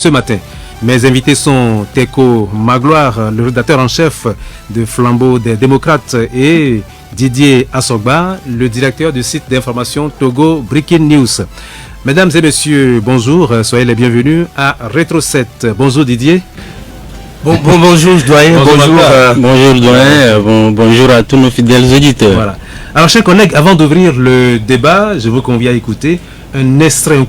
Ce matin, mes invités sont Teko Magloire, le rédacteur en chef de Flambeau des démocrates, et Didier Assogba, le directeur du site d'information Togo Breaking News. Mesdames et messieurs, bonjour, soyez les bienvenus à Retro 7. Bonjour Didier. Bonjour doyen, bonjour doyen, bonjour à tous nos fidèles auditeurs. Voilà. Alors chers collègues, avant d'ouvrir le débat, je vous convie à écouter un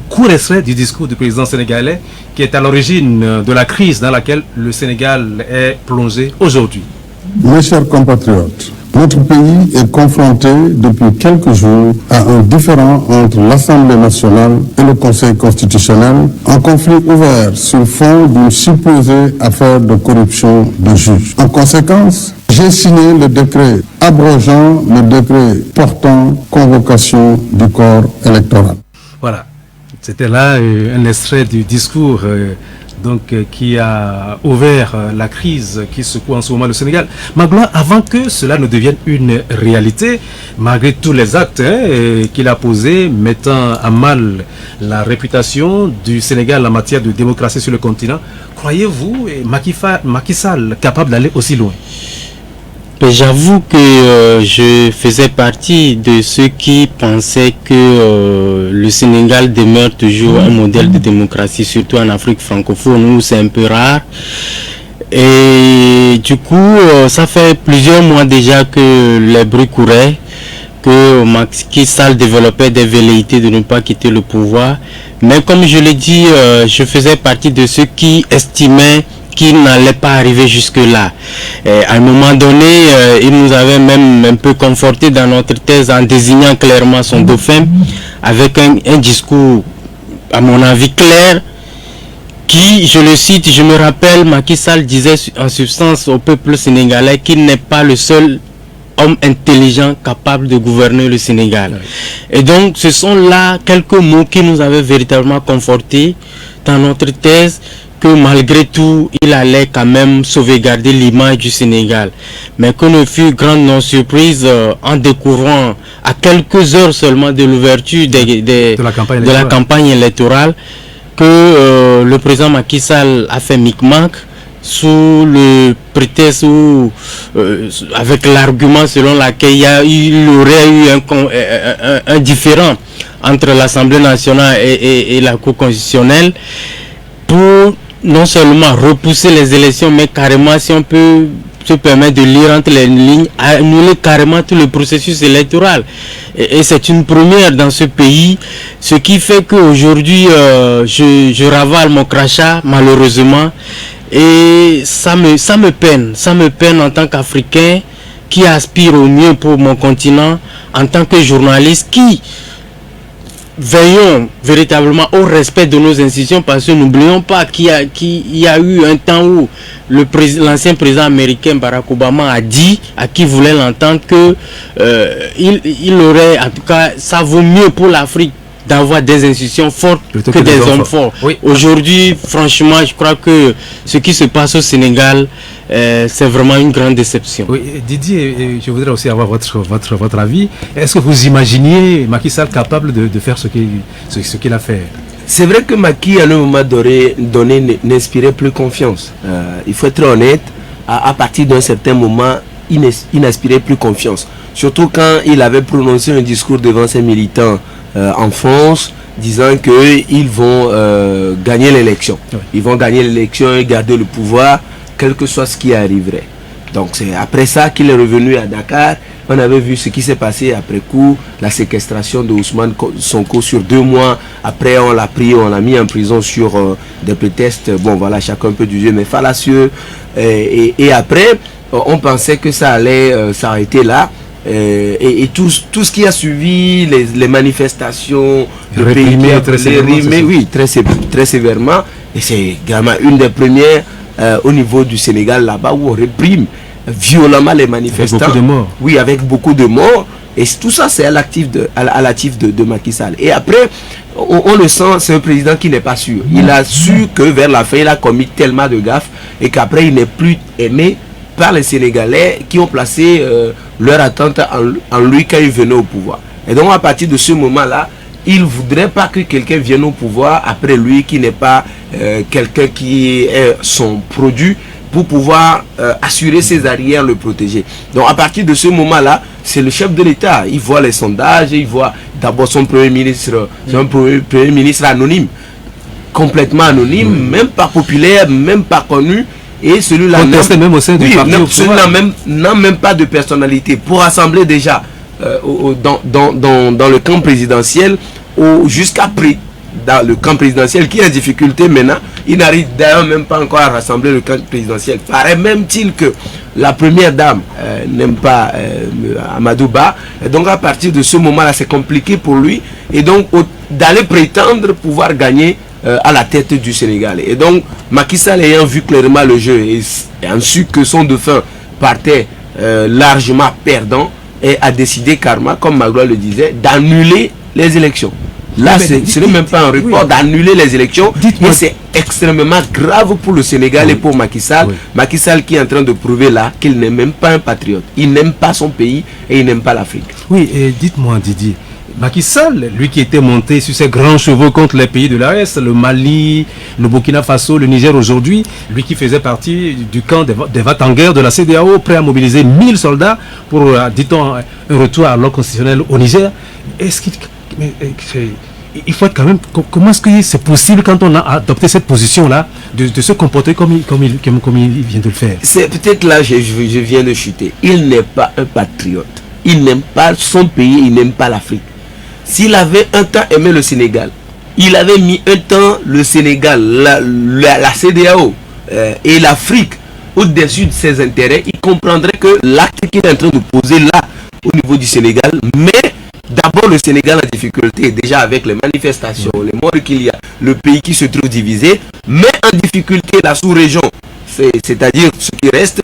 court extrait du discours du président sénégalais qui est à l'origine de la crise dans laquelle le Sénégal est plongé aujourd'hui. Mes chers compatriotes, notre pays est confronté depuis quelques jours à un différend entre l'Assemblée nationale et le Conseil constitutionnel, un conflit ouvert sur fond d'une supposée affaire de corruption de juges. En conséquence, j'ai signé le décret abrogeant le décret portant convocation du corps électoral. Voilà, c'était là un extrait du discours qui a ouvert la crise qui secoue en ce moment le Sénégal. Magloire, avant que cela ne devienne une réalité, malgré tous les actes qu'il a posés, mettant à mal la réputation du Sénégal en matière de démocratie sur le continent, croyez-vous Macky Sall capable d'aller aussi loin? J'avoue que je faisais partie de ceux qui pensaient que le Sénégal demeure toujours un modèle de démocratie, surtout en Afrique francophone où c'est un peu rare. Et du coup, ça fait plusieurs mois déjà que les bruits couraient, que Macky Sall développait des velléités de ne pas quitter le pouvoir. Mais comme je l'ai dit, je faisais partie de ceux qui estimaient qu'il n'allait pas arriver jusque-là. À un moment donné, il nous avait même un peu conforté dans notre thèse en désignant clairement son dauphin avec un discours, à mon avis, clair, qui, je le cite, je me rappelle, Macky Sall disait en substance au peuple sénégalais qu'il n'est pas le seul homme intelligent capable de gouverner le Sénégal. Et donc, ce sont là quelques mots qui nous avaient véritablement confortés dans notre thèse, que malgré tout, il allait quand même sauvegarder l'image du Sénégal. Mais que ne fut grande non-surprise en découvrant à quelques heures seulement de l'ouverture de la campagne électorale que le président Macky Sall a fait micmac sous le prétexte ou avec l'argument selon lequel il aurait eu un différend entre l'Assemblée nationale et la Cour constitutionnelle pour non seulement repousser les élections, mais carrément, si on peut se permettre de lire entre les lignes, annuler carrément tout le processus électoral. Et c'est une première dans ce pays, ce qui fait qu'aujourd'hui, je ravale mon crachat, malheureusement, et ça me peine en tant qu'Africain qui aspire au mieux pour mon continent, en tant que journaliste qui veillons véritablement au respect de nos institutions, parce que n'oublions pas qu'il y a eu un temps où l'ancien président américain Barack Obama a dit à qui voulait l'entendre que il aurait, en tout cas, ça vaut mieux pour l'Afrique d'avoir des institutions fortes que des hommes forts. Oui. Aujourd'hui, franchement, je crois que ce qui se passe au Sénégal, c'est vraiment une grande déception. Oui, Didier, je voudrais aussi avoir votre avis. Est-ce que vous imaginiez Macky Sall capable de faire ce qu'il a fait? C'est vrai que Macky, à un moment donné, n'inspirait plus confiance. Il faut être honnête, à partir d'un certain moment, il n'inspirait plus confiance. Surtout quand il avait prononcé un discours devant ses militants en France, disant qu'ils vont gagner l'élection. Oui. Ils vont gagner l'élection et garder le pouvoir, quel que soit ce qui arriverait. Donc c'est après ça qu'il est revenu à Dakar. On avait vu ce qui s'est passé après coup, la séquestration de Ousmane Sonko sur 2 mois. Après on l'a pris, on l'a mis en prison sur des prétextes, bon voilà, chacun peut juger, mais fallacieux. Et après, on pensait que ça allait s'arrêter là. Et tout ce qui a suivi, les manifestations, le pays très sévèrement. Et c'est vraiment une des premières au niveau du Sénégal là-bas où on réprime violemment les manifestants. Avec beaucoup de morts. Oui, avec beaucoup de morts. Et tout ça, c'est à l'actif de Macky Sall. Et après, on le sent, c'est un président qui n'est pas sûr. Il a su que vers la fin, il a commis tellement de gaffes et qu'après, il n'est plus aimé par les Sénégalais qui ont placé leur attente en lui quand il venait au pouvoir. Et donc à partir de ce moment-là, il ne voudrait pas que quelqu'un vienne au pouvoir après lui qui n'est pas quelqu'un qui est son produit pour pouvoir assurer ses arrières, le protéger. Donc à partir de ce moment-là, c'est le chef de l'État. Il voit les sondages, il voit d'abord son premier ministre, c'est un premier ministre anonyme, complètement anonyme, même pas populaire, même pas connu. Et celui-là même au sein du parti n'a même pas de personnalité. Pour rassembler déjà dans le camp présidentiel, jusqu'à dans le camp présidentiel qui est en difficulté maintenant, il n'arrive d'ailleurs même pas encore à rassembler le camp présidentiel. Paraît même-t-il que la première dame n'aime pas Amadou Ba. Et donc à partir de ce moment-là, c'est compliqué pour lui. Et donc d'aller prétendre pouvoir gagner à la tête du Sénégal. Et donc Macky Sall, ayant vu clairement le jeu et ayant su que son dauphin partait largement perdant, et a décidé carrément, comme Magloire le disait, d'annuler les élections. Là, ce n'est même pas un report, d'annuler les élections. Et c'est extrêmement grave pour le Sénégal et pour Macky Sall. Macky Sall qui est en train de prouver là qu'il n'est même pas un patriote. Il n'aime pas son pays et il n'aime pas l'Afrique. Oui, et dites-moi Didier, Macky Sall, lui qui était monté sur ses grands chevaux contre les pays de l'Est, le Mali, le Burkina Faso, le Niger aujourd'hui, lui qui faisait partie du camp des va-t-en-guerre de la CEDEAO, prêt à mobiliser 1000 soldats pour, dit-on, un retour à l'ordre constitutionnel au Niger. Est-ce qu'il il faut être quand même... Comment est-ce que c'est possible quand on a adopté cette position-là de se comporter comme il vient de le faire? C'est peut-être là je viens de chuter. Il n'est pas un patriote. Il n'aime pas son pays, il n'aime pas l'Afrique. S'il avait un temps aimé le Sénégal, il avait mis un temps le Sénégal, la CEDEAO et l'Afrique au-dessus de ses intérêts, il comprendrait que l'acte qu'il est en train de poser là, au niveau du Sénégal, mais d'abord le Sénégal en difficulté, déjà avec les manifestations, les morts qu'il y a, le pays qui se trouve divisé, mais en difficulté la sous-région, c'est-à-dire ce qui reste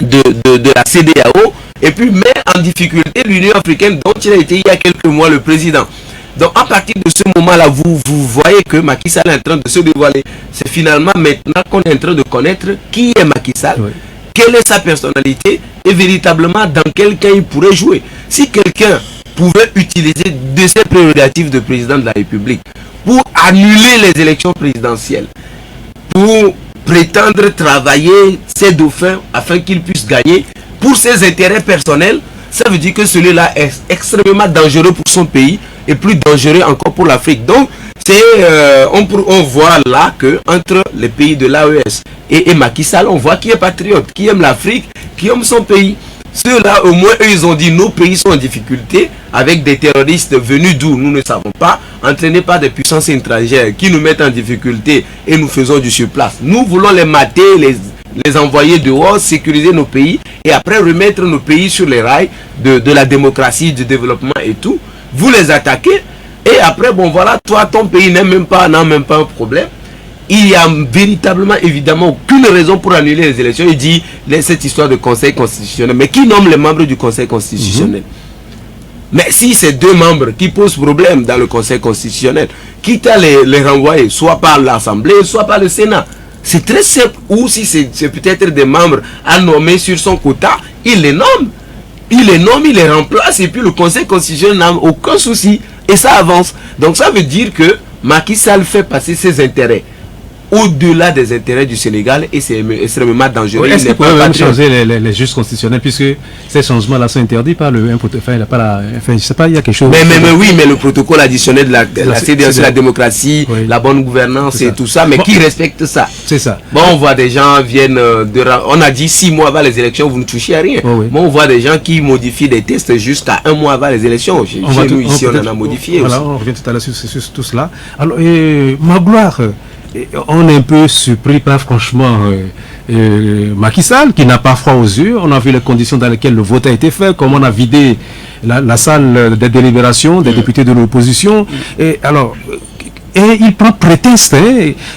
de la CEDEAO, et puis met en difficulté l'Union africaine dont il a été il y a quelques mois le président. Donc à partir de ce moment-là, vous voyez que Macky Sall est en train de se dévoiler. C'est finalement maintenant qu'on est en train de connaître qui est Macky Sall, quelle est sa personnalité et véritablement dans quel cas il pourrait jouer. Si quelqu'un pouvait utiliser de ses prérogatives de président de la République pour annuler les élections présidentielles, pour prétendre travailler ses dauphins afin qu'ils puissent gagner pour ses intérêts personnels, ça veut dire que celui-là est extrêmement dangereux pour son pays et plus dangereux encore pour l'Afrique. Donc, on voit là que entre les pays de l'AES et Macky Sall, on voit qui est patriote, qui aime l'Afrique, qui aime son pays. Ceux-là, au moins, eux, ils ont dit nos pays sont en difficulté avec des terroristes venus d'où nous ne savons pas, entraînés par des puissances étrangères qui nous mettent en difficulté et nous faisons du surplace. Nous voulons les mater, les envoyer dehors, sécuriser nos pays et après remettre nos pays sur les rails de la démocratie, du développement et tout. Vous les attaquez et après, bon voilà, toi, ton pays n'a même pas un problème. Il n'y a véritablement, évidemment, aucune raison pour annuler les élections. Il dit cette histoire de conseil constitutionnel. Mais qui nomme les membres du conseil constitutionnel? Mais si c'est deux membres qui posent problème dans le conseil constitutionnel, quitte à les renvoyer, soit par l'Assemblée, soit par le Sénat. C'est très simple. Ou si c'est peut-être des membres à nommer sur son quota, il les nomme. Il les remplace et puis le conseil constitutionnel n'a aucun souci. Et ça avance. Donc ça veut dire que Macky Sall fait passer ses intérêts au-delà des intérêts du Sénégal et c'est extrêmement dangereux. Est-ce qu'il pourrait même changer les juges constitutionnels puisque ces changements-là sont interdits par le je sais pas, il y a quelque chose. Mais le protocole additionnel de la CEDEAO sur la démocratie, la bonne gouvernance et tout ça, mais qui respecte ça? C'est ça. Bon, on voit des gens viennent on a dit 6 mois avant les élections, vous ne touchez à rien. Bon, on voit des gens qui modifient des tests jusqu'à 1 mois avant les élections. Chez nous ici, on en a modifié. Voilà, on revient tout à l'heure sur tout cela. Alors, Magloire, on est un peu surpris par franchement Macky Sall qui n'a pas froid aux yeux. On a vu les conditions dans lesquelles le vote a été fait, comment on a vidé la salle des délibérations des députés de l'opposition. Et alors, il prend prétexte,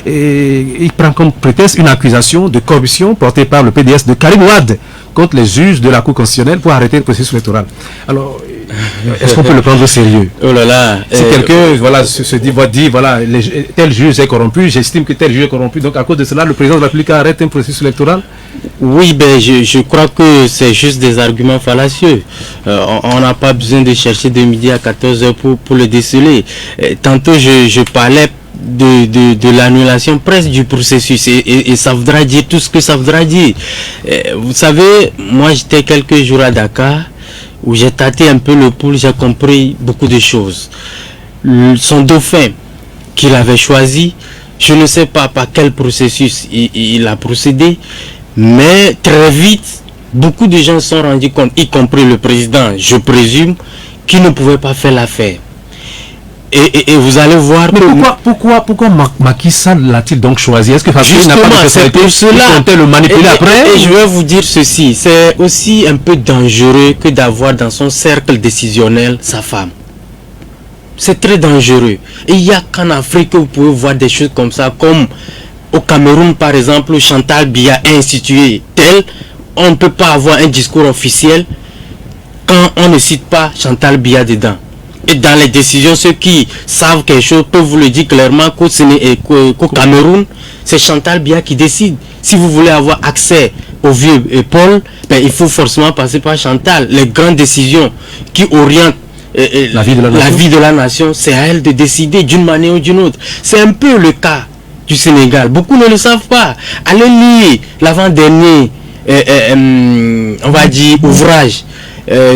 il prend comme prétexte une accusation de corruption portée par le PDS de Karim Wade contre les juges de la Cour constitutionnelle pour arrêter le processus électoral. Alors, est-ce qu'on peut le prendre au sérieux? Oh là là. Si quelqu'un se dit voilà, tel juge est corrompu, j'estime que tel juge est corrompu, donc à cause de cela, le président de la République arrête un processus électoral? Oui, ben je crois que c'est juste des arguments fallacieux. On n'a pas besoin de chercher de midi à 14h pour le déceler. Tantôt, je parlais de l'annulation presque du processus et ça voudra dire tout ce que ça voudra dire. Vous savez, moi j'étais quelques jours à Dakar où j'ai tâté un peu le pouls, j'ai compris beaucoup de choses. Son dauphin qu'il avait choisi, je ne sais pas par quel processus il a procédé, mais très vite, beaucoup de gens se sont rendus compte, y compris le président, je présume, qu'il ne pouvait pas faire l'affaire. Et vous allez voir. Mais pourquoi Macky Sall l'a-t-il donc choisi? Est-ce que Fabrice n'a pas justement, c'est pour cela. Le manipuler après? Et je vais vous dire ceci, c'est aussi un peu dangereux que d'avoir dans son cercle décisionnel sa femme. C'est très dangereux. Et il n'y a qu'en Afrique que vous pouvez voir des choses comme ça, comme au Cameroun par exemple, où Chantal Biya est instituée tel, on ne peut pas avoir un discours officiel quand on ne cite pas Chantal Biya dedans. Et dans les décisions, ceux qui savent quelque chose peuvent vous le dire clairement qu'au Cameroun, c'est Chantal Biya qui décide. Si vous voulez avoir accès au vieux Paul, ben, il faut forcément passer par Chantal. Les grandes décisions qui orientent la vie de la nation, c'est à elle de décider d'une manière ou d'une autre. C'est un peu le cas du Sénégal. Beaucoup ne le savent pas. Allez lire l'avant-dernier, on va dire, ouvrage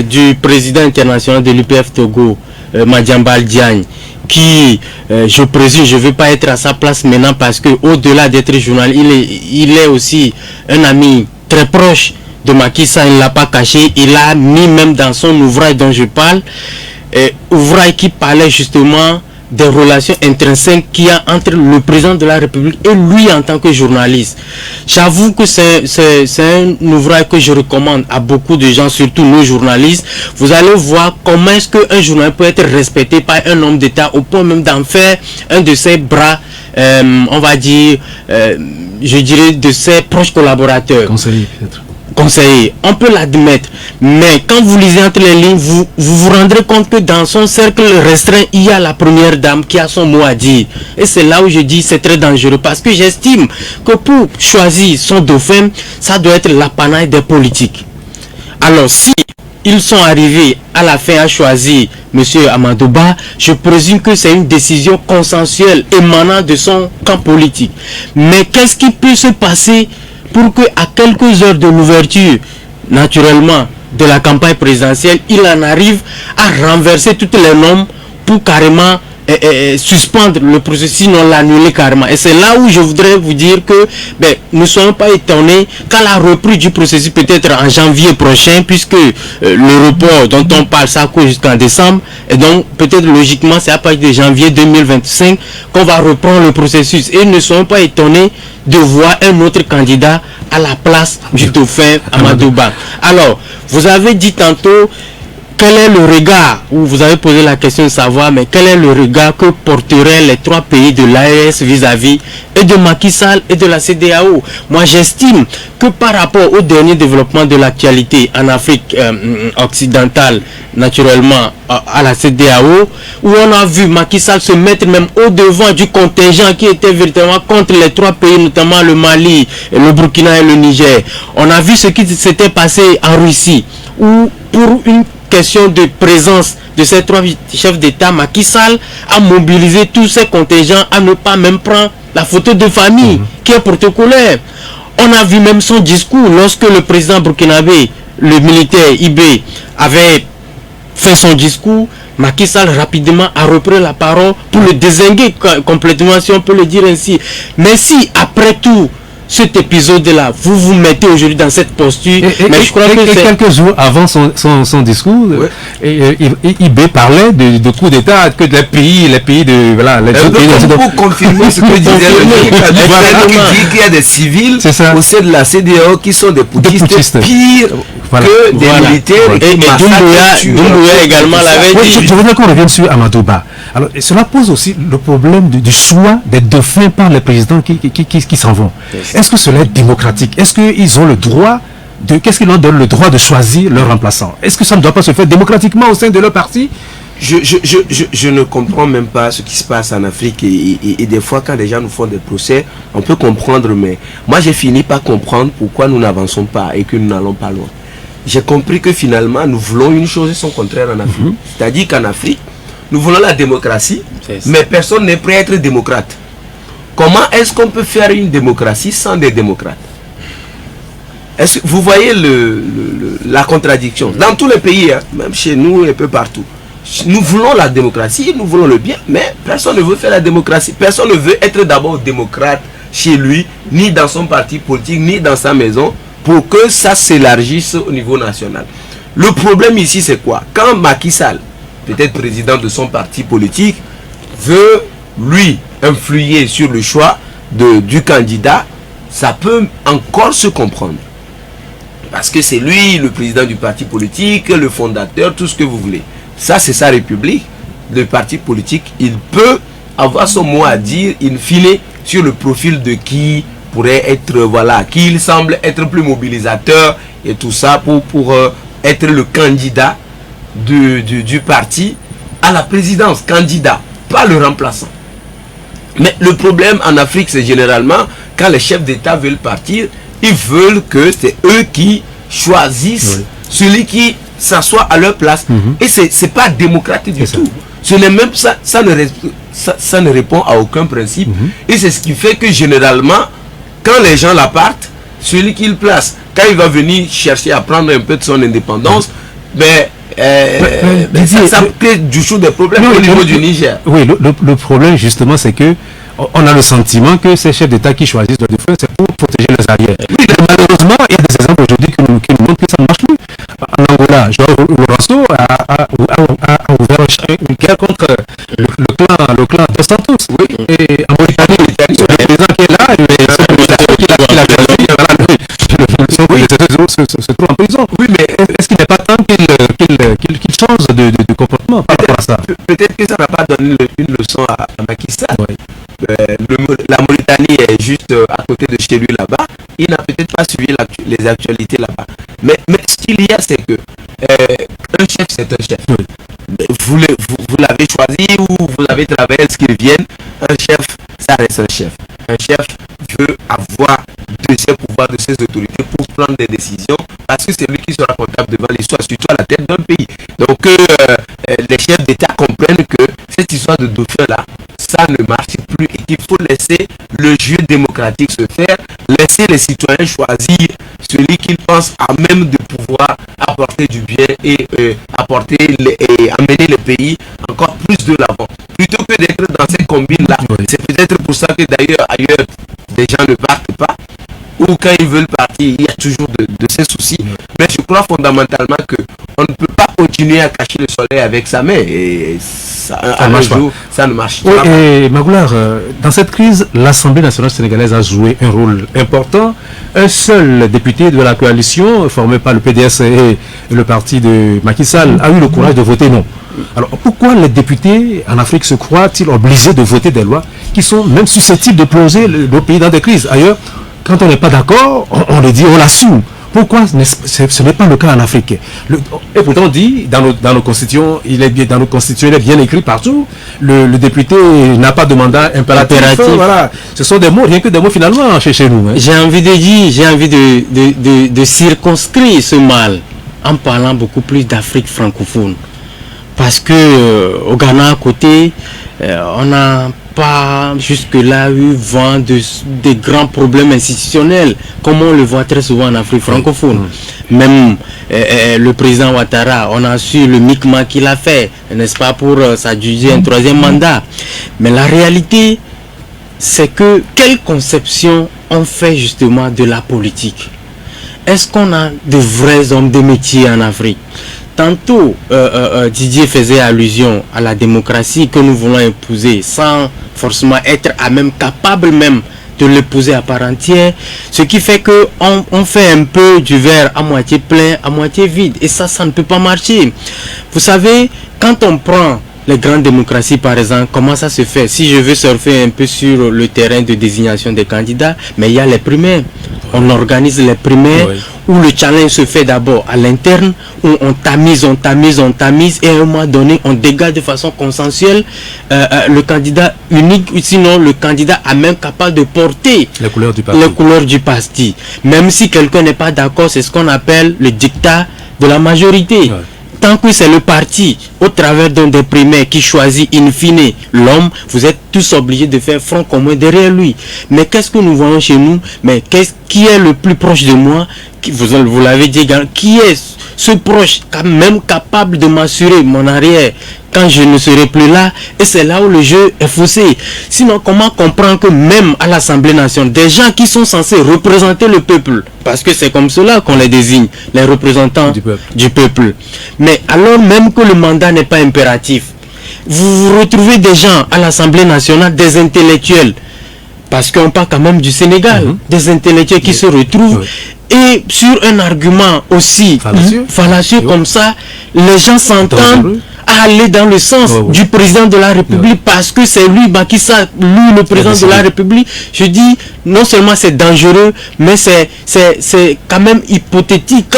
du président international de l'UPF Togo, Madiambal Diagne, qui, je présume, je ne veux pas être à sa place maintenant parce que au-delà d'être journaliste, il est aussi un ami très proche de Macky Sall, il ne l'a pas caché, il a mis même dans son ouvrage dont je parle, ouvrage qui parlait justement des relations intrinsèques qu'il y a entre le président de la République et lui en tant que journaliste. J'avoue que c'est un ouvrage que je recommande à beaucoup de gens, surtout nos journalistes. Vous allez voir comment est-ce qu'un journaliste peut être respecté par un homme d'État au point même d'en faire un de ses bras, on va dire, je dirais de ses proches collaborateurs. Conseiller peut-être. Conseiller, on peut l'admettre, mais quand vous lisez entre les lignes, vous rendrez compte que dans son cercle restreint, il y a la première dame qui a son mot à dire. Et c'est là où je dis c'est très dangereux, parce que j'estime que pour choisir son dauphin, ça doit être l'apanage des politiques. Alors si ils sont arrivés à la fin à choisir M. Amadou Ba, je présume que c'est une décision consensuelle émanant de son camp politique. Mais qu'est-ce qui peut se passer pour que à quelques heures de l'ouverture, naturellement, de la campagne présidentielle, il en arrive à renverser toutes les normes pour carrément suspendre le processus, sinon l'annuler carrément. Et c'est là où je voudrais vous dire que ne soyons pas étonnés qu'à la reprise du processus, peut-être en janvier prochain, puisque le report dont on parle, ça court jusqu'en décembre, et donc peut-être logiquement c'est à partir de janvier 2025 qu'on va reprendre le processus. Et ne soyons pas étonnés de voir un autre candidat à la place du dauphin Amadou Ba. Alors, vous avez dit tantôt quel est le regard, ou vous avez posé la question de savoir, mais quel est le regard que porteraient les trois pays de l'AES vis-à-vis et de Macky Sall et de la CEDEAO. Moi, j'estime que par rapport au dernier développement de l'actualité en Afrique occidentale, naturellement à la CEDEAO, où on a vu Macky Sall se mettre même au devant du contingent qui était véritablement contre les trois pays, notamment le Mali, le Burkina et le Niger. On a vu ce qui s'était passé en Russie, où pour une question de présence de ces trois chefs d'État, Macky Sall a mobilisé tous ces contingents à ne pas même prendre la photo de famille qui est protocolaire. On a vu même son discours lorsque le président burkinabé, le militaire Ibé, avait fait son discours. Macky Sall rapidement a repris la parole pour le dézinguer complètement, si on peut le dire ainsi. Mais si après tout cet épisode-là, vous vous mettez aujourd'hui dans cette posture, mais je crois que quelques jours avant son discours, Ibé parlait de coup d'État, que les pays de voilà. Pour confirmer ce que disait le dit qu'il y a des civils au sein de la CEDEAO qui sont des putschistes pires que des militaires et Doumbouya également l'avait dit. Je voudrais qu'on revienne sur Amadou Ba. Alors, cela pose aussi le problème du choix des dauphins par les présidents qui s'en vont. Est-ce que cela est démocratique? Est-ce qu'ils ont le droit qu'est-ce qui leur donne le droit de choisir leur remplaçant? Est-ce que ça ne doit pas se faire démocratiquement au sein de leur parti? Je ne comprends même pas ce qui se passe en Afrique et des fois quand les gens nous font des procès, on peut comprendre, mais moi j'ai fini par comprendre pourquoi nous n'avançons pas et que nous n'allons pas loin. J'ai compris que finalement nous voulons une chose et son contraire en Afrique. C'est-à-dire qu'en Afrique, nous voulons la démocratie, mais personne n'est prêt à être démocrate. Comment est-ce qu'on peut faire une démocratie sans des démocrates? Est-ce que vous voyez la contradiction? Dans tous les pays, hein, même chez nous et un peu partout, nous voulons la démocratie, nous voulons le bien, mais personne ne veut faire la démocratie. Personne ne veut être d'abord démocrate chez lui, ni dans son parti politique, ni dans sa maison, pour que ça s'élargisse au niveau national. Le problème ici, c'est quoi? Quand Macky Sall, peut-être président de son parti politique, veut, lui, influer sur le choix du candidat, ça peut encore se comprendre. Parce que c'est lui, le président du parti politique, le fondateur, tout ce que vous voulez. Ça, c'est sa république. Le parti politique, il peut avoir son mot à dire, in fine, sur le profil de qui pourrait être, voilà, qui il semble être plus mobilisateur et tout ça pour être le candidat du parti à la présidence. Candidat, pas le remplaçant. Mais le problème en Afrique, c'est généralement, quand les chefs d'État veulent partir, ils veulent que c'est eux qui choisissent celui qui s'assoit à leur place. Et c'est pas démocratique du tout. Ce n'est même ça ne répond à aucun principe. Et c'est ce qui fait que généralement, quand les gens la partent, celui qu'ils placent, quand il va venir chercher à prendre un peu de son indépendance, ça crée du coup des problèmes au niveau du Niger. Oui, le problème justement, c'est que on a le sentiment que ces chefs d'État qui choisissent le défunt, c'est pour protéger les arrières. Oui, malheureusement, il y a des exemples aujourd'hui qui nous montrent que ça ne marche plus. En Angola, João Lourenço a ouvert une guerre contre le clan dos Santos. Oui. Et en Mauritanie, le président qui est là, se trouve en prison. Oui, mais est-ce qu'il n'est pas temps qu'il change de comportement par rapport à ça? Peut-être que ça n'a pas donné une leçon à Macky Sall. Oui. La Mauritanie est juste à côté de chez lui là-bas. Il n'a peut-être pas suivi les actualités là-bas. Mais ce qu'il y a, c'est que un chef, c'est un chef. Oui. Vous l'avez choisi ou vous avez travaillé à ce qu'il vienne. Un chef, ça reste un chef. Un chef veut avoir de ses pouvoirs, de ses autorités pour prendre des décisions, parce que c'est lui qui sera comptable devant l'histoire, surtout à la tête d'un pays. Donc les chefs d'État comprennent que cette histoire de dauphin-là, ça ne marche plus et qu'il faut laisser le jeu démocratique se faire, laisser les citoyens choisir celui qu'ils pensent à même de pouvoir apporter du bien et amener le pays encore plus de l'avant. Plutôt que d'être dans cette combine-là, c'est peut-être pour ça que d'ailleurs ailleurs, les gens ne partent pas, ou quand ils veulent partir, il y a toujours de ces soucis. Mais je crois fondamentalement qu'on ne peut pas continuer à cacher le soleil avec sa main. Et ça ne marche pas. Et Magoulard, dans cette crise, l'Assemblée nationale sénégalaise a joué un rôle important. Un seul député de la coalition, formé par le PDS et le parti de Macky Sall, a eu le courage de voter non. Alors pourquoi les députés en Afrique se croient-ils obligés de voter des lois qui sont même susceptibles de plonger le pays dans des crises? Ailleurs, quand on n'est pas d'accord, on le dit, on l'assume. Pourquoi ce n'est pas le cas en Afrique? Et pourtant on dit, dans nos constitutions, il est bien écrit partout, le député n'a pas de mandat impératif. Voilà. Ce sont des mots, rien que des mots finalement chez nous. Hein. J'ai envie de circonscrire ce mal en parlant beaucoup plus d'Afrique francophone. Parce que au Ghana à côté, on n'a pas jusque-là eu vent des grands problèmes institutionnels, comme on le voit très souvent en Afrique francophone. Même le président Ouattara, on a su le micmac qu'il a fait, n'est-ce pas, pour s'adjuger un troisième mandat. Mais la réalité, c'est que quelle conception on fait justement de la politique? Est-ce qu'on a de vrais hommes de métier en Afrique? Tantôt, Didier faisait allusion à la démocratie que nous voulons épouser sans forcément être à même capable même de l'épouser à part entière. Ce qui fait que on fait un peu du verre à moitié plein, à moitié vide. Et ça ne peut pas marcher. Vous savez, quand on prend les grandes démocraties par exemple, comment ça se fait? Si je veux surfer un peu sur le terrain de désignation des candidats, mais il y a les primaires. On organise les primaires où le challenge se fait d'abord à l'interne, où on tamise et à un moment donné on dégage de façon consensuelle le candidat unique, ou sinon le candidat à même capable de porter les couleurs du parti. Même si quelqu'un n'est pas d'accord, c'est ce qu'on appelle le dictat de la majorité. tant que c'est le parti, au travers d'un des primaires qui choisit in fine l'homme, vous êtes tous obligés de faire front commun derrière lui. Mais qu'est-ce que nous voyons chez nous? Mais qui est le plus proche de moi? Vous l'avez dit, qui est ce proche même capable de m'assurer mon arrière quand je ne serai plus là? Et c'est là où le jeu est faussé. Sinon, comment comprendre que même à l'Assemblée nationale, des gens qui sont censés représenter le peuple, parce que c'est comme cela qu'on les désigne, les représentants du peuple. Mais alors même que le mandat n'est pas impératif, vous retrouvez des gens à l'Assemblée nationale, des intellectuels, parce qu'on parle quand même du Sénégal, des intellectuels qui se retrouvent, et sur un argument aussi fallacieux comme ça, les gens s'entendent à aller dans le sens du président de la République, parce que c'est lui, Macky Sall, lui le président de la République. Je dis, non seulement c'est dangereux, mais c'est quand même hypothétique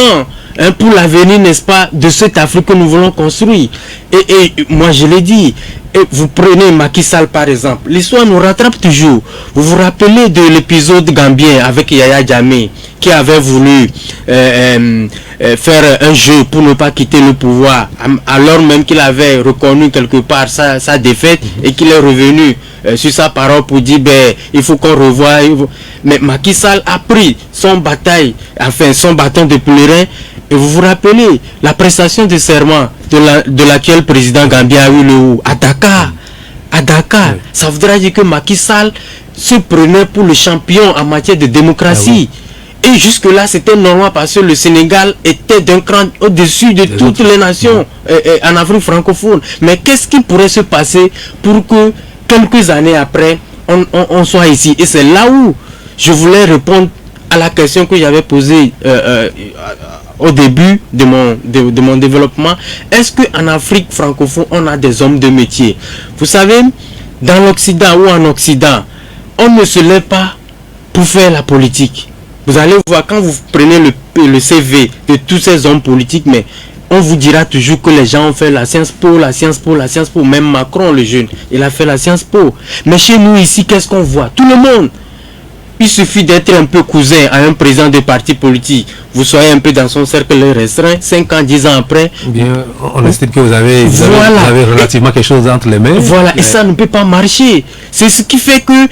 pour l'avenir, n'est-ce pas, de cette Afrique que nous voulons construire. Et moi je l'ai dit, et vous prenez Macky Sall par exemple, l'histoire nous rattrape toujours. Vous vous rappelez de l'épisode gambien avec Yaya Jammeh, qui avait voulu faire un jeu pour ne pas quitter le pouvoir, alors même qu'il avait reconnu quelque part sa défaite et qu'il est revenu sur sa parole pour dire il faut qu'on revoie. Mais Macky Sall a pris son bâton de pèlerin. Et vous vous rappelez la prestation de serment de l'actuel président gambien à Dakar. À Dakar, ça voudrait dire que Macky Sall se prenait pour le champion en matière de démocratie. Et jusque-là, c'était normal parce que le Sénégal était d'un cran au-dessus de toutes les nations en Afrique francophone. Mais qu'est-ce qui pourrait se passer pour que quelques années après, on soit ici? Et c'est là où je voulais répondre à la question que j'avais posée au début de mon développement. Est-ce qu'en Afrique francophone, on a des hommes de métier? Vous savez, dans l'Occident ou en Occident, on ne se lève pas pour faire la politique. Vous allez voir, quand vous prenez le CV de tous ces hommes politiques, mais on vous dira toujours que les gens ont fait la Sciences Po, la Sciences Po, la Sciences Po. Même Macron, le jeune, il a fait la Sciences Po. Mais chez nous ici, qu'est-ce qu'on voit? Tout le monde. Il suffit d'être un peu cousin à un président de parti politique. Vous soyez un peu dans son cercle restreint, 5 ans, 10 ans après. Bien, on estime que vous avez relativement quelque chose entre les mains. Voilà, et ça ne peut pas marcher. C'est ce qui fait que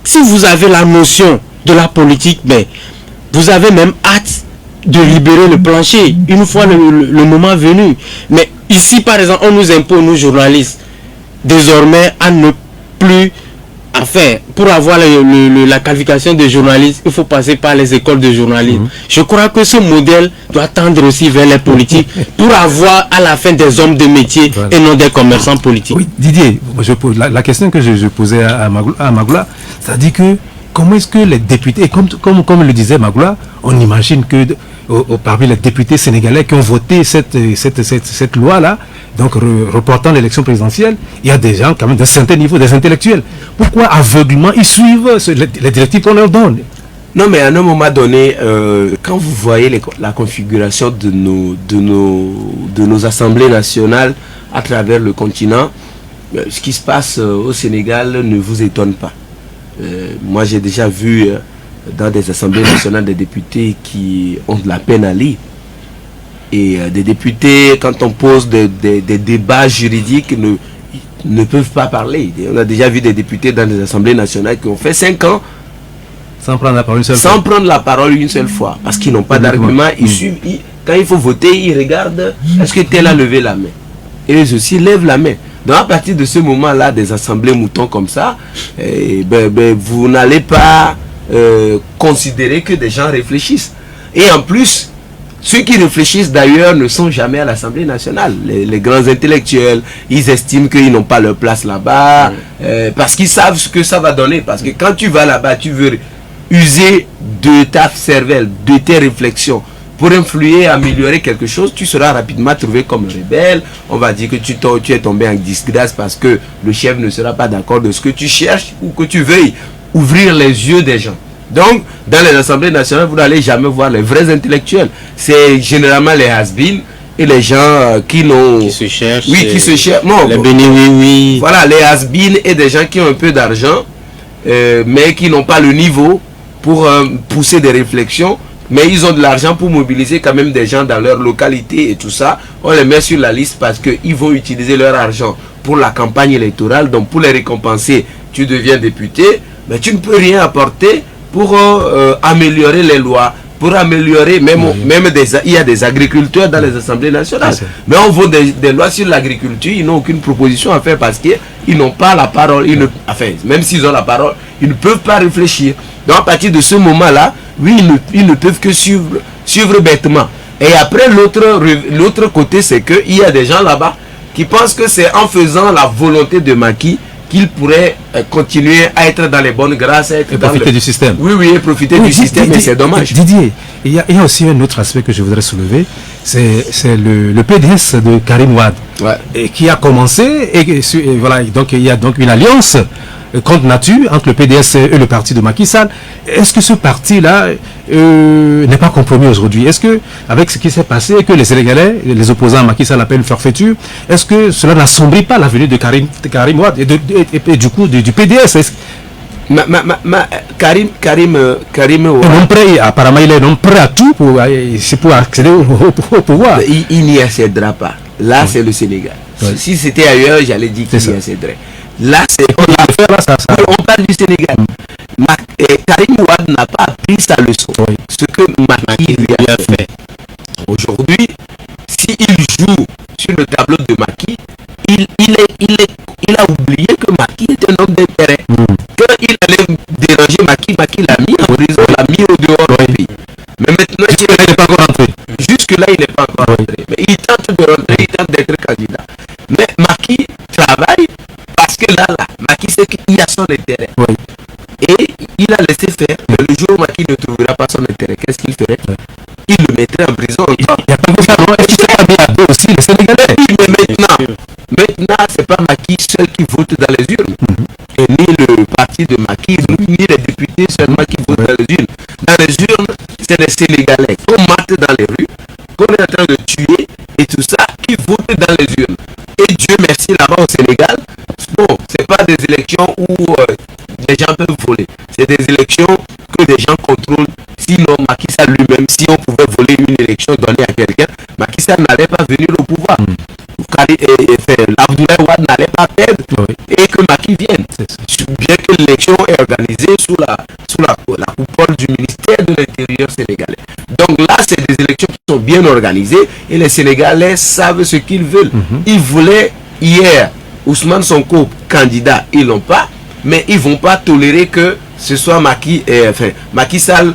si vous avez la notion de la politique, vous avez même hâte de libérer le plancher une fois le moment venu. Mais ici, par exemple, on nous impose, nous journalistes, désormais à ne plus... Enfin, pour avoir la qualification de journaliste, il faut passer par les écoles de journalisme. Je crois que ce modèle doit tendre aussi vers les politiques pour avoir à la fin des hommes de métier et non des commerçants politiques. Oui, Didier, je pose la question que je posais à Magoula, c'est-à-dire que comment est-ce que les députés, comme le disait Magoula, on imagine que parmi les députés sénégalais qui ont voté cette loi-là, donc reportant l'élection présidentielle, il y a des gens quand même d'un certain niveau, des intellectuels. Pourquoi aveuglement ils suivent les directives qu'on leur donne? Non, mais à un moment donné, quand vous voyez la configuration de nos assemblées nationales à travers le continent, ce qui se passe au Sénégal ne vous étonne pas. Moi, j'ai déjà vu dans des assemblées nationales des députés qui ont de la peine à lire. Et des députés, quand on pose des débats juridiques, ne peuvent pas parler. On a déjà vu des députés dans des assemblées nationales qui ont fait 5 ans sans prendre la parole une seule fois. Sans prendre la parole une seule fois. Parce qu'ils n'ont pas d'argument. Quand il faut voter, ils regardent, est-ce que tel a levé la main? Et eux aussi lèvent la main. Donc à partir de ce moment-là, des assemblées moutons comme ça, vous n'allez pas considérer que des gens réfléchissent. Et en plus, ceux qui réfléchissent d'ailleurs ne sont jamais à l'Assemblée nationale. Les grands intellectuels, ils estiment qu'ils n'ont pas leur place là-bas, parce qu'ils savent ce que ça va donner. Parce que quand tu vas là-bas, tu veux user de ta cervelle, de tes réflexions, pour influer, améliorer quelque chose, tu seras rapidement trouvé comme rebelle. On va dire que tu es tombé en disgrâce parce que le chef ne sera pas d'accord de ce que tu cherches ou que tu veuilles ouvrir les yeux des gens. Donc, dans les assemblées nationales, vous n'allez jamais voir les vrais intellectuels. C'est généralement les has-been et les gens qui se cherchent. Oui, qui se cherchent. Non, les béni-oui-oui. Voilà, les has-been et des gens qui ont un peu d'argent, mais qui n'ont pas le niveau pour pousser des réflexions mais ils ont de l'argent pour mobiliser quand même des gens dans leur localité et tout ça. On les met sur la liste parce qu'ils vont utiliser leur argent pour la campagne électorale. Donc pour les récompenser, tu deviens député, mais tu ne peux rien apporter pour améliorer les lois, pour améliorer il y a des agriculteurs dans les assemblées nationales. Mais on vote des lois sur l'agriculture, ils n'ont aucune proposition à faire parce qu'ils n'ont pas la parole. Même s'ils ont la parole, ils ne peuvent pas réfléchir. Donc à partir de ce moment-là, oui, ils ne peuvent que suivre bêtement. Et après, l'autre côté, c'est qu'il y a des gens là-bas qui pensent que c'est en faisant la volonté de Macky qu'il pourrait continuer à être dans les bonnes grâces, et profiter du système. Oui, et profiter du système, mais c'est dommage. Didier, il y a aussi un autre aspect que je voudrais soulever, c'est le PDS de Karim Wade, et qui a commencé, et voilà, donc il y a donc une alliance contre nature entre le PDS et le parti de Macky Sall. Est-ce que ce parti-là n'est pas compromis aujourd'hui? Est-ce que, avec ce qui s'est passé, et que les Sénégalais, les opposants à Macky Sall appellent une forfaiture, est-ce que cela n'assombrit pas l'avenir de Karim Wade et du coup du PDS? Karim Wade, apparemment il est non prêt à tout pour accéder au pouvoir. Il n'y accédera pas. Là, c'est le Sénégal. Si c'était ailleurs, j'allais dire qu'il y accéderait. Là, on parle du Sénégal. Karim Wade n'a pas appris sa leçon. Ce que Macky lui a fait. Aujourd'hui, s'il joue sur le tableau de Macky, il a oublié que Macky est un homme d'intérêt. Quand il allait déranger Macky l'a mis en prison, l'a mis au dehors du pays. Mais maintenant, il n'est pas encore rentré. Jusque-là, il n'est pas encore rentré. Mais il tente de rentrer, il tente d'être candidat. Mais Macky travaille parce que là, Macky sait qu'il a son intérêt. Et il a laissé faire. Mais le jour où Macky ne trouvera pas son intérêt, qu'est-ce qu'il ferait? Il le mettrait en prison encore. Il n'y a pas de ça, non? Il aussi les Sénégalais. Mais maintenant, c'est pas Macky seul qui vote dans les urnes. Et ni le parti de Macky, ni les députés seulement qui votent dans les urnes. Dans les urnes, c'est les Sénégalais qu'on mate dans les rues, qu'on est en train de tuer et tout ça, qui votent dans les urnes. Et Dieu merci, là-bas au Sénégal, bon, c'est pas des élections où des gens peuvent voler. C'est des élections que des gens contrôlent. Sinon, Macky Sall lui-même, si on pouvait voler une élection donnée à quelqu'un, Macky Sall n'allait pas venir au pouvoir. Abdoulaye Wade n'allait pas perdre et que Macky vienne. Bien que l'élection est organisée sous la coupole du ministère de l'Intérieur sénégalais. Donc là, c'est des élections qui sont bien organisées et les Sénégalais savent ce qu'ils veulent. Ils voulaient hier Ousmane Sonko candidat, ils l'ont pas, mais ils vont pas tolérer que ce soit Macky Sall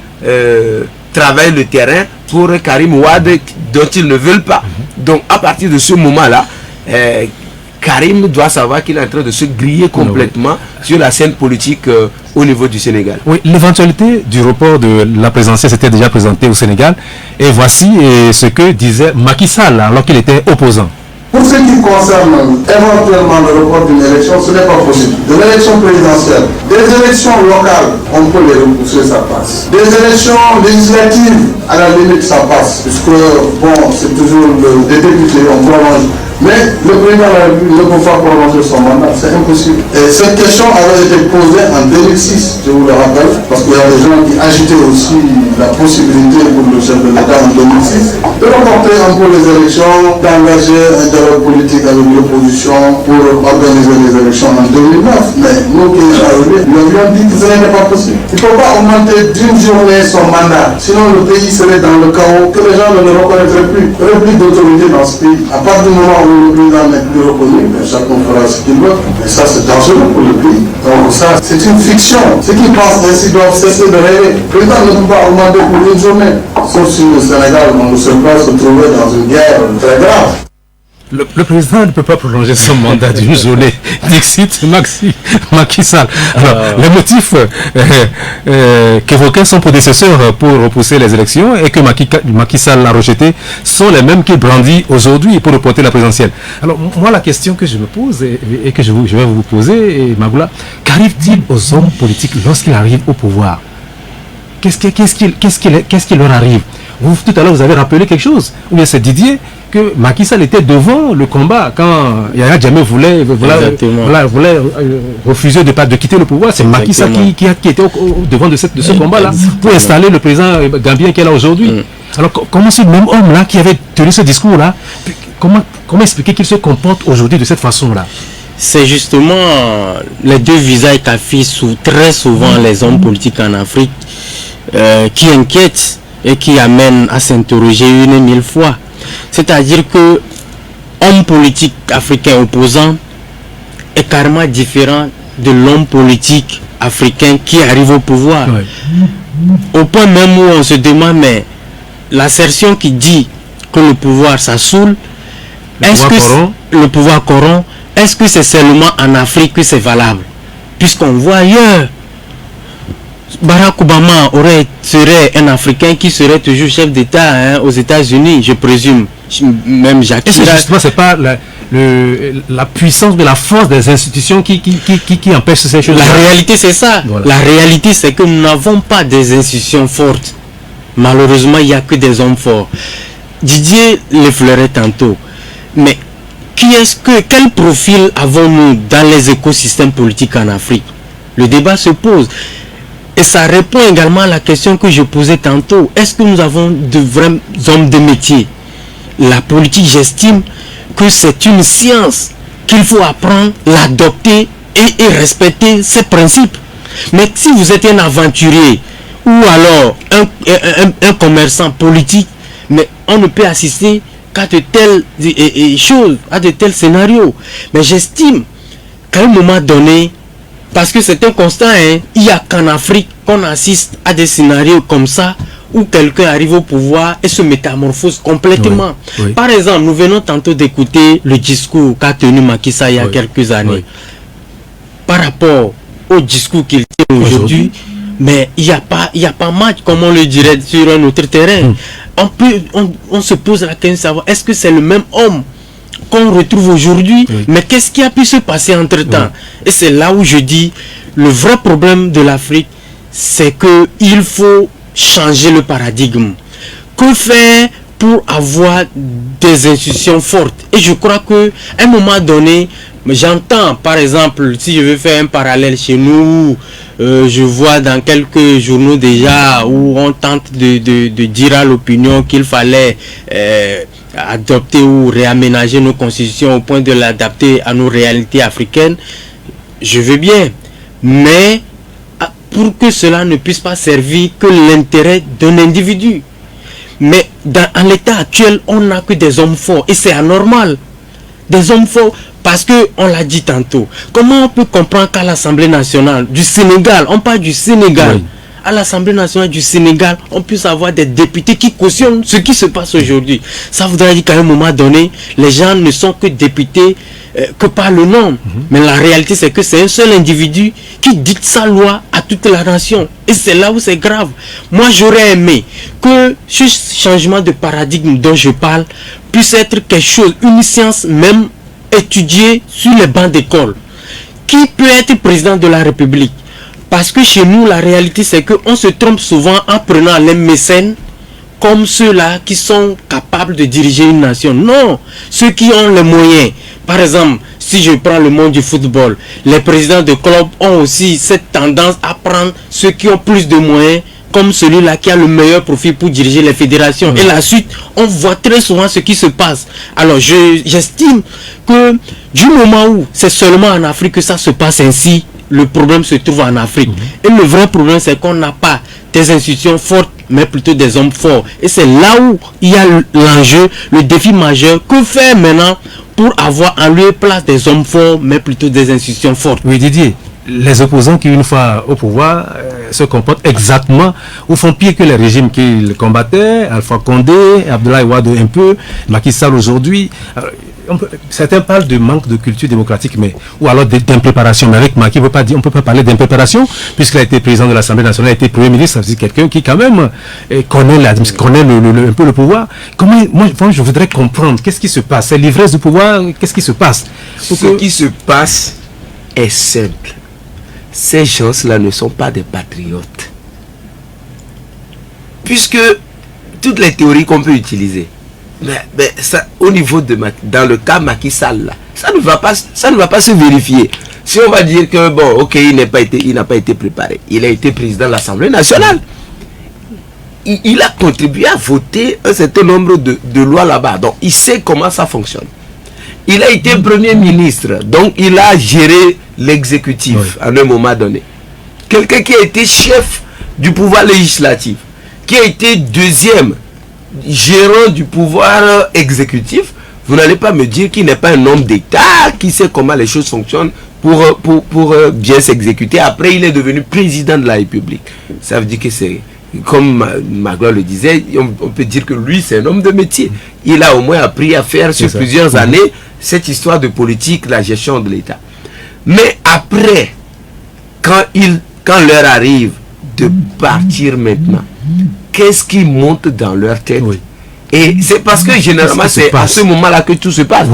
travaille le terrain pour Karim Wade dont ils ne veulent pas. Donc à partir de ce moment-là, Karim doit savoir qu'il est en train de se griller complètement sur la scène politique au niveau du Sénégal. Oui, l'éventualité du report de la présidentielle s'était déjà présentée au Sénégal. Et voici ce que disait Macky Sall alors qu'il était opposant. Pour ce qui concerne éventuellement le report d'une élection, ce n'est pas possible. De l'élection présidentielle, des élections locales, on peut les repousser, ça passe. Des élections législatives, à la limite, ça passe. Puisque, bon, c'est toujours des députés, on prolonge. Mais le président de la République ne peut pas prolonger son mandat, c'est impossible. Et cette question avait été posée en 2006, je vous le rappelle, parce qu'il y a des gens qui agitaient aussi la possibilité pour le chef de l'État en 2006 de reporter un peu les élections, d'engager un dialogue politique avec l'opposition pour organiser les élections en 2009. Mais nous qui sommes arrivés, nous avions dit que ce n'était pas possible. Il ne faut pas augmenter d'une journée son mandat, sinon le pays serait dans le chaos que les gens ne le reconnaîtraient plus. Il n'y aurait plus d'autorité dans ce pays. À partir du moment où le président n'est plus reconnu, mais chacun fera ce qu'il veut. Et ça, c'est dangereux pour le pays. Donc ça, c'est une fiction. Ceux qui pensent ainsi doivent cesser de rêver. Le président ne peut pas augmenter pour une journée. Sauf si le Sénégal, on ne se peut se trouver dans une guerre très grave. Le président ne peut pas prolonger son mandat d'une journée. Dixit Macky Sall. Alors, les motifs qu'évoquait son prédécesseur pour repousser les élections et que Macky Sall a rejeté sont les mêmes qu'il brandit aujourd'hui pour reporter la présidentielle. Alors, moi, la question que je me pose et que je vais vous poser, Magoula, qu'arrive-t-il aux hommes politiques lorsqu'ils arrivent au pouvoir? Qu'est-ce qui leur arrive? Vous, tout à l'heure, vous avez rappelé quelque chose, ou bien c'est Didier, que Macky Sall était devant le combat quand Yahya Jammeh voulait refuser de quitter le pouvoir. C'est Macky Sall qui était au devant de ce combat-là pour installer le président gambien qui est là aujourd'hui. Alors comment ce même homme-là qui avait tenu ce discours-là, comment expliquer qu'il se comporte aujourd'hui de cette façon-là? C'est justement les deux visages qu'affichent très souvent les hommes politiques en Afrique qui inquiètent et qui amènent à s'interroger 1000 fois. C'est-à-dire que homme politique africain opposant est carrément différent de l'homme politique africain qui arrive au pouvoir. Ouais. Au point même où on se demande, mais l'assertion qui dit que le pouvoir ça saoule, le pouvoir corrompt, est-ce que c'est seulement en Afrique que c'est valable? Puisqu'on voit ailleurs, Barack Obama serait un Africain qui serait toujours chef d'État aux États-Unis, je présume. Même Jacques Chirac. Justement, c'est pas la puissance, mais la force des institutions qui empêche ces choses. La réalité, c'est ça. Voilà. La réalité, c'est que nous n'avons pas des institutions fortes. Malheureusement, il n'y a que des hommes forts. Didier l'effleurait tantôt. Mais quel profil avons-nous dans les écosystèmes politiques en Afrique? Le débat se pose. Et ça répond également à la question que je posais tantôt. Est-ce que nous avons de vrais hommes de métier? La politique, j'estime que c'est une science qu'il faut apprendre, l'adopter et respecter ses principes. Mais si vous êtes un aventurier ou alors un commerçant politique, mais on ne peut assister qu'à de telles choses, à de tels scénarios. Mais j'estime qu'à un moment donné, parce que c'est un constat, il n'y a qu'en Afrique qu'on assiste à des scénarios comme ça, où quelqu'un arrive au pouvoir et se métamorphose complètement. Oui, oui. Par exemple, nous venons tantôt d'écouter le discours qu'a tenu Macky Sall il y a quelques années. Oui. Par rapport au discours qu'il tient aujourd'hui, mais il n'y a pas match, comme on le dirait sur un autre terrain. On se pose la question de savoir, est-ce que c'est le même homme qu'on retrouve aujourd'hui? Mais qu'est-ce qui a pu se passer entre-temps? Et c'est là où je dis, le vrai problème de l'Afrique, c'est qu'il faut changer le paradigme. Que faire pour avoir des institutions fortes? Et je crois que à un moment donné, j'entends par exemple, si je veux faire un parallèle chez nous, je vois dans quelques journaux déjà où on tente de dire à l'opinion qu'il fallait adopter ou réaménager nos constitutions au point de l'adapter à nos réalités africaines. Je veux bien, mais pour que cela ne puisse pas servir que l'intérêt d'un individu. Mais en l'état actuel, on n'a que des hommes forts. Et c'est anormal. Des hommes forts, parce que on l'a dit tantôt. Comment on peut comprendre qu'à l'Assemblée nationale du Sénégal, on parle du Sénégal, à l'Assemblée nationale du Sénégal, on puisse avoir des députés qui cautionnent ce qui se passe aujourd'hui? Ça voudrait dire qu'à un moment donné, les gens ne sont que députés que par le nom. Mais la réalité, c'est que c'est un seul individu qui dicte sa loi à toute la nation. Et c'est là où c'est grave. Moi, j'aurais aimé que ce changement de paradigme dont je parle puisse être quelque chose, une science même étudiée sur les bancs d'école. Qui peut être président de la République? Parce que chez nous, la réalité, c'est qu'on se trompe souvent en prenant les mécènes comme ceux-là qui sont capables de diriger une nation. Non, ceux qui ont les moyens. Par exemple, si je prends le monde du football, les présidents de clubs ont aussi cette tendance à prendre ceux qui ont plus de moyens, comme celui-là qui a le meilleur profil pour diriger les fédérations. Et la suite, on voit très souvent ce qui se passe. Alors, j'estime que du moment où c'est seulement en Afrique que ça se passe ainsi, le problème se trouve en Afrique. Et le vrai problème, c'est qu'on n'a pas des institutions fortes, mais plutôt des hommes forts. Et c'est là où il y a l'enjeu, le défi majeur. Que faire maintenant pour avoir en lieu et place des hommes forts, mais plutôt des institutions fortes? Oui, Didier, les opposants qui, une fois au pouvoir, se comportent exactement ou font pire que les régimes qu'ils combattaient, Alpha Condé, Abdoulaye Wade un peu, Macky Sall aujourd'hui. Certains parlent de manque de culture démocratique, mais ou alors d'impréparation. Mais avec Macky, on ne peut pas parler d'impréparation, puisqu'il a été président de l'Assemblée nationale, il a été Premier ministre, ça veut dire quelqu'un qui quand même connaît un peu le pouvoir. Moi, je voudrais comprendre, qu'est-ce qui se passe? C'est l'ivresse du pouvoir, qu'est-ce qui se passe? Ce qui se passe est simple. Ces gens-là ne sont pas des patriotes. Puisque toutes les théories qu'on peut utiliser. Mais ça, au niveau de dans le cas Macky Sall, là, ça ne va pas se vérifier. Si on va dire que bon, ok, il n'a pas été préparé, il a été président de l'Assemblée nationale, il a contribué à voter un certain nombre de lois là-bas, donc il sait comment ça fonctionne. Il a été premier ministre, donc il a géré l'exécutif à un moment donné. Quelqu'un qui a été chef du pouvoir législatif, qui a été deuxième gérant du pouvoir exécutif, vous n'allez pas me dire qu'il n'est pas un homme d'État, qui sait comment les choses fonctionnent pour bien s'exécuter. Après, il est devenu président de la République. Ça veut dire que c'est, comme Magloire le disait, on peut dire que lui, c'est un homme de métier. Il a au moins appris à faire sur plusieurs années cette histoire de politique, la gestion de l'État. Mais après, quand l'heure arrive de partir maintenant, qu'est-ce qui monte dans leur tête? Et c'est parce que généralement c'est à ce moment-là que tout se passe.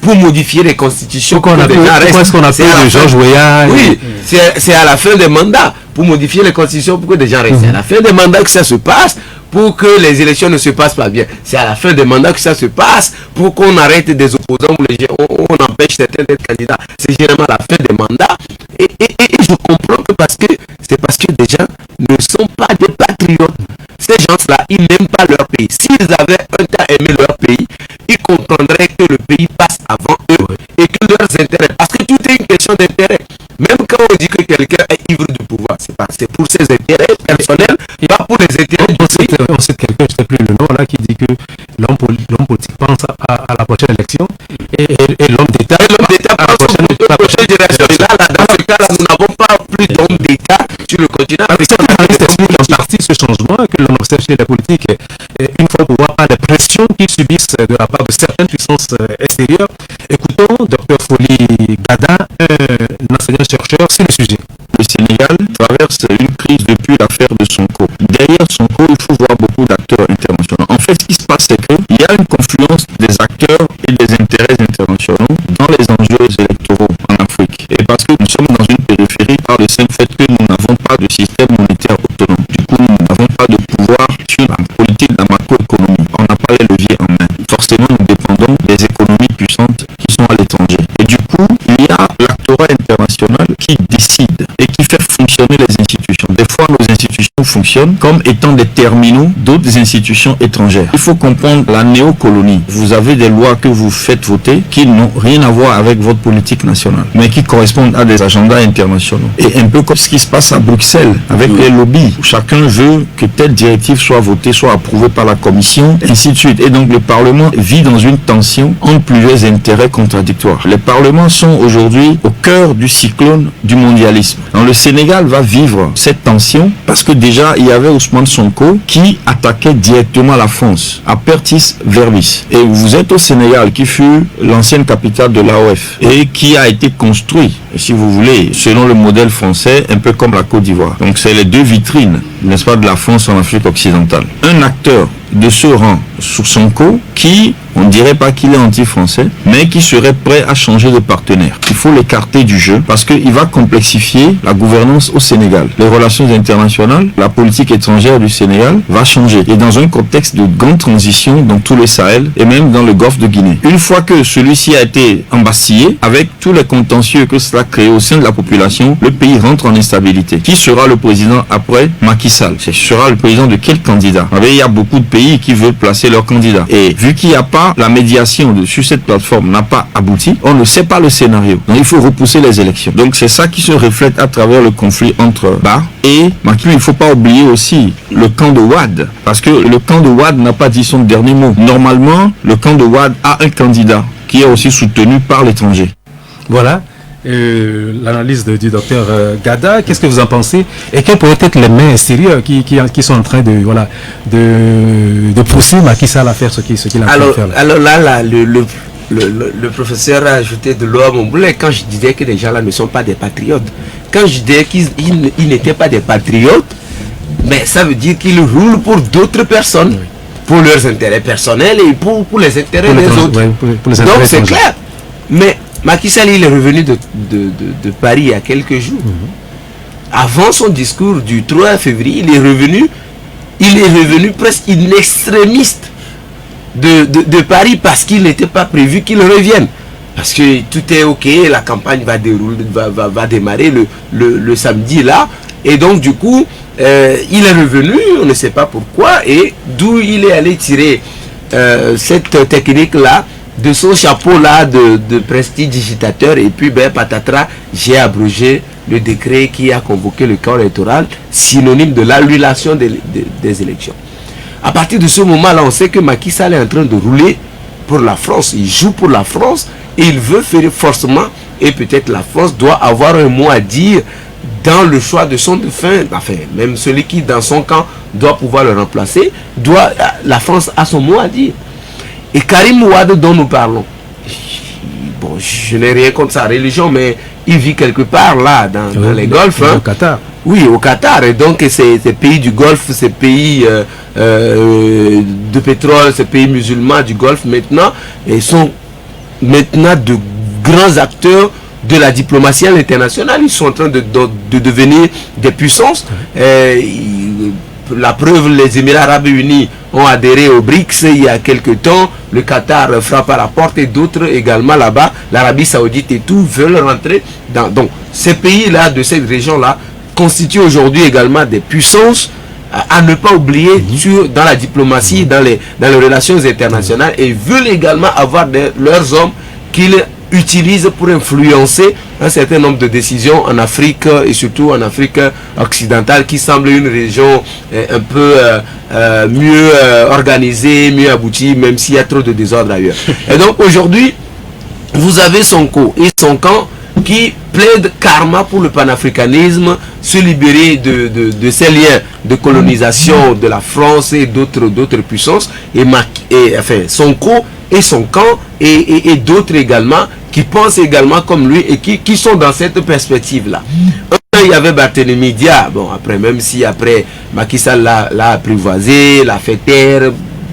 Pour modifier les constitutions. Pourquoi est-ce qu'on appelle Georges Weah? Oui, c'est à la fin des mandats. Pour modifier les constitutions, pour que des gens restent. C'est à la fin des mandats que ça se passe, pour que les élections ne se passent pas bien. C'est à la fin des mandats que ça se passe, pour qu'on arrête des opposants, on empêche certains d'être candidats. C'est généralement à la fin des mandats. Et je comprends que c'est parce que des gens ne sont pas des patriotes. Ces gens-là, ils n'aiment pas leur pays. S'ils avaient un temps aimé leur pays, ils comprendraient que le pays passe avant eux et que leurs intérêts, parce que tout est une question d'intérêt. Même quand on dit que quelqu'un est ivre de pouvoir, c'est pour ses intérêts personnels, pas pour les intérêts du pays. On sait quelqu'un, je ne sais plus le nom, là, qui dit que l'homme politique pense à la prochaine élection et l'homme d'État à la prochaine génération. Là, dans ce cas-là, nous n'avons pas plus d'hommes d'État sur le continent. Avec ça, on explique en partie ce changement que l'on observe chez les politiques, une fois pour voir par les pressions qu'ils subissent de la part de certaines puissances extérieures. Écoutons Dr Foli Gada, un enseignant-chercheur sur le sujet. Le Sénégal traverse une crise depuis l'affaire de Sonko. Derrière Sonko, il faut voir beaucoup d'acteurs internationaux. En fait, ce qui se passe, c'est qu'il y a une confluence des acteurs et des intérêts internationaux dans les enjeux électoraux en Afrique. Et parce que nous sommes dans une périphérie par le simple fait que nous n'avons pas de système monétaire autonome. Du coup, nous n'avons pas de pouvoir sur la politique de la macroéconomie. On n'a pas les leviers en main. Forcément, nous dépendons des économies puissantes qui sont à l'étranger. Et du coup, il y a l'actorat international qui décide et qui fait fonctionner les institutions. Des fois, nos institutions fonctionnent comme étant des terminaux d'autres institutions étrangères. Il faut comprendre la néocolonie. Vous avez des lois que vous faites voter qui n'ont rien à voir avec votre politique nationale, mais qui correspondent à des agendas internationaux. Et un peu comme ce qui se passe à Bruxelles avec les lobbies. Chacun veut que telle directive soit votée, soit approuvée par la Commission, ainsi de suite. Et donc le Parlement vit dans une tension entre plusieurs intérêts contradictoires. Les parlements sont aujourd'hui au cœur du cyclone du mondialisme. Dans le Sénégal va vivre cette tension parce que déjà il y avait Ousmane Sonko qui attaquait directement la France à Pertis Verbis. Et vous êtes au Sénégal qui fut l'ancienne capitale de l'AOF et qui a été construit, si vous voulez, selon le modèle français, un peu comme la Côte d'Ivoire. Donc c'est les deux vitrines, n'est-ce pas, de la France en Afrique occidentale. Un acteur de ce rang sous Sonko qui, on ne dirait pas qu'il est anti-français, mais qui serait prêt à changer de partenaire. Il faut l'écarter du jeu parce qu'il va complexifier la gouvernance au Sénégal. Les relations internationales, la politique étrangère du Sénégal va changer. Et dans un contexte de grande transition dans tout le Sahel et même dans le golfe de Guinée. Une fois que celui-ci a été embastillé, avec tous les contentieux que cela crée au sein de la population, le pays rentre en instabilité. Qui sera le président après Macky Sall? Ce sera le président de quel candidat? Il y a beaucoup de pays qui veulent placer leur candidat. Et vu qu'il n'y a pas la médiation sur cette plateforme n'a pas abouti, on ne sait pas le scénario. Donc il faut repousser les élections. Donc c'est ça qui se reflète à travers le conflit entre Ba et Macky. Il ne faut pas oublier aussi le camp de Wade, parce que le camp de Wade n'a pas dit son dernier mot. Normalement, le camp de Wade a un candidat qui est aussi soutenu par l'étranger. Voilà. L'analyse du docteur Gada, qu'est-ce que vous en pensez et quelles pourraient être les mains extérieures qui sont en train de pousser Macky Sall à faire ce qu'il a fait faire là. Alors là, le professeur a ajouté de l'eau à mon boulet quand je disais que les gens là ne sont pas des patriotes. Quand je disais qu'ils n'étaient pas des patriotes, mais ça veut dire qu'ils roulent pour d'autres personnes, pour leurs intérêts personnels et pour les intérêts des autres. Donc c'est clair. Mais Macky Sall, il est revenu de Paris il y a quelques jours. Avant son discours du 3 février, il est revenu il est revenu presque une extrémiste de Paris parce qu'il n'était pas prévu qu'il revienne. Parce que tout est ok, la campagne va démarrer le samedi là. Et donc du coup, il est revenu, on ne sait pas pourquoi, et d'où il est allé tirer cette technique là, de son chapeau là de prestidigitateur, et puis ben patatras, j'ai abrogé le décret qui a convoqué le corps électoral, synonyme de l'annulation des élections. À partir de ce moment là, on sait que Macky Sall est en train de rouler pour la France, il joue pour la France, et il veut faire forcément, et peut-être la France doit avoir un mot à dire dans le choix de son dauphin, enfin, même celui qui dans son camp doit pouvoir le remplacer, la France a son mot à dire. Et Karim Ouad dont nous parlons, bon, je n'ai rien contre sa religion, mais il vit quelque part là, dans les Golfes. Au Qatar. Oui, au Qatar. Et donc, ces pays du Golfe, ces pays de pétrole, ces pays musulmans du Golfe maintenant, et sont maintenant de grands acteurs de la diplomatie internationale. Ils sont en train de devenir des puissances. La preuve, les Émirats Arabes Unis ont adhéré au BRICS il y a quelques temps. Le Qatar frappe à la porte et d'autres également là-bas. L'Arabie Saoudite et tout veulent rentrer dans. Donc, ces pays-là, de cette région-là, constituent aujourd'hui également des puissances à ne pas oublier dans la diplomatie, dans les relations internationales, et veulent également avoir leurs hommes qu'ils utilisent pour influencer un certain nombre de décisions en Afrique, et surtout en Afrique occidentale, qui semble une région un peu mieux organisée, mieux aboutie, même s'il y a trop de désordre ailleurs. Et donc aujourd'hui, vous avez Sonko et son camp qui plaide karma pour le panafricanisme, se libérer de ces liens de colonisation de la France et d'autres puissances, et enfin Sonko et son camp et d'autres également qui pensent également comme lui et qui sont dans cette perspective là. Il y avait Barthélémy Dia, bon après, même si après Macky Sall l'a apprivoisé, l'a fait taire